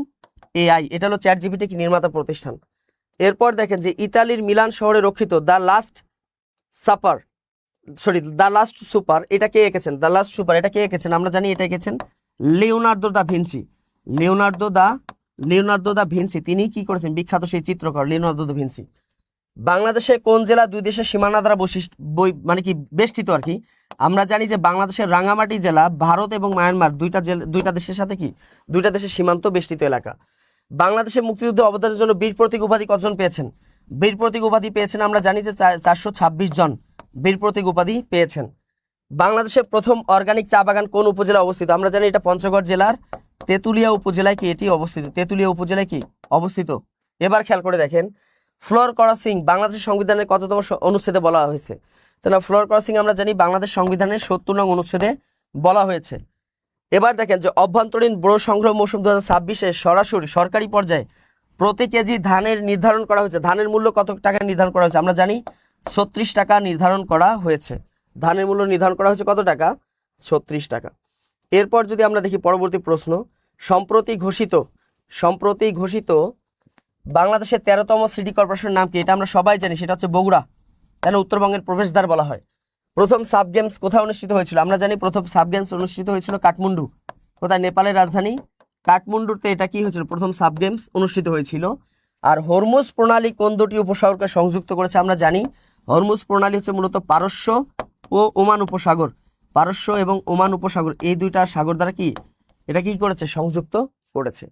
এআই, এটা হলো চ্যাট জিপিটি কি নির্মাতা প্রতিষ্ঠান। এরপর দেখেন যে ইতালির মিলান শহরে রক্ষিত দ্য লাস্ট সুপার, এটা কে এঁকেছেন? দ্য লাস্ট সুপার এটা কে এঁকেছেন? আমরা জানি এটা এঁকেছেন Leonardo da Vinci. Leonardo da Leonardo da Vinci, তিনি কি করেছেন? বিখ্যাত সেই চিত্রকর লিওনার্দো দা ভিঞ্চি। বাংলাদেশে কোন জেলা দুই দেশের সীমানা দ্বারা মানে কি বেষ্টিত আর কি? আমরা জানি যে বাংলাদেশের রাঙ্গামাটি জেলা ভারত এবং মায়ানমার দুইটা দেশের সাথে কি দুইটা দেশের সীমান্ত বেষ্টিত এলাকা। বাংলাদেশের মুক্তিযুদ্ধে অবদানের জন্য বীর প্রতীক উপাধি কতজন পেয়েছেন? বীর প্রতীক উপাধি পেয়েছেন আমরা জানি যে 426 জন বীর প্রতীক উপাধি পেয়েছেন। বাংলাদেশের প্রথম অর্গানিক চা বাগান কোন উপজেলায় অবস্থিত? আমরা জানি এটা পঞ্চগড় জেলার তেঁতুলিয়া উপজেলায় কি এটি অবস্থিত? তেঁতুলিয়া উপজেলায় কি অবস্থিত? এবার খেয়াল করে দেখেন, ফ্লোর ক্রসিং বাংলাদেশের সংবিধানের কততম অনুচ্ছেদে বলা হয়েছে? তাহলে ফ্লোর ক্রসিং আমরা জানি বাংলাদেশ সংবিধানের 70 নং অনুচ্ছেদে বলা হয়েছে। এবার দেখেন যে অভ্যন্তরীণ বোরো সংগ্রহ মৌসুম 2026-এ সরাসরি সরকারি পর্যায়ে প্রতি কেজি ধানের নির্ধারণ করা হয়েছে। ধানের মূল্য কত টাকা নির্ধারণ করা হয়েছে? আমরা জানি 36 টাকা নির্ধারণ করা হয়েছে। ধানের মূল্য নির্ধারণ করা হয়েছে কত টাকা? 36 টাকা। এরপর যদি আমরা দেখি পরবর্তী প্রশ্ন, সম্প্রতি ঘোষিত বাংলাদেশের 13তম সিটি কর্পোরেশনের নাম কি? এটা আমরা সবাই জানি, সেটা হচ্ছে বগুড়া, কেন উত্তরবঙ্গের প্রবেশদ্বার বলা হয়। প্রথম সাব গেমস কোথায় অনুষ্ঠিত হয়েছিল? আমরা জানি প্রথম সাব গেমস অনুষ্ঠিত হয়েছিল কাঠমান্ডু। কোথায়? নেপালের রাজধানী কাঠমান্ডুতে এটা কি হয়েছিল? প্রথম সাব গেমস অনুষ্ঠিত হয়েছিল। আর হরমুজ প্রণালী কোন দুটি উপসাগরকে সংযুক্ত করেছে? আমরা জানি হরমুজ প্রণালী হচ্ছে মূলত পারস্য ও ওমান উপসাগর। পারস্য এবং ওমান উপসাগর এই দুইটা সাগর দ্বারা কি এটা কি করেছে? সংযুক্ত করেছে।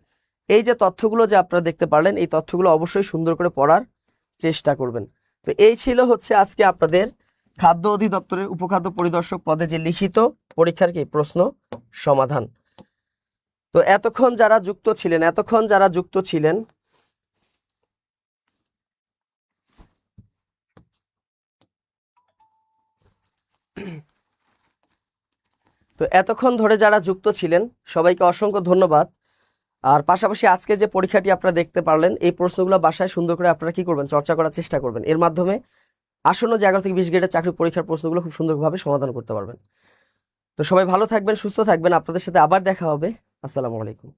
এই যে তথ্যগুলো যে আপনারা দেখতে পারলেন, এই তথ্যগুলো অবশ্যই সুন্দর করে পড়ার চেষ্টা করবেন। তো এই ছিল হচ্ছে আজকে আপনাদের খাদ্য অধিদপ্তরের উপখাদ্য পরিদর্শক পদে যে লিখিত পরীক্ষার কি প্রশ্ন সমাধান। তো এতক্ষণ যারা যুক্ত ছিলেন তো এতক্ষণ ধরে যারা যুক্ত ছিলেন সবাইকে অসংখ্য ধন্যবাদ। আর পাশাপাশি আজকে যে পরীক্ষাটি আপনারা দেখতে পারলেন, এই প্রশ্নগুলো বাসায় সুন্দর করে আপনারা কি করবেন? চর্চা করার চেষ্টা করবেন। এর মাধ্যমে আসন্ন যে 11 থেকে 20 গ্রেডের চাকরি পরীক্ষার প্রশ্নগুলো খুব সুন্দরভাবে সমাধান করতে পারবেন। তো সবাই ভালো থাকবেন, সুস্থ থাকবেন। আপনাদের সাথে আবার দেখা হবে। আসসালামু আলাইকুম।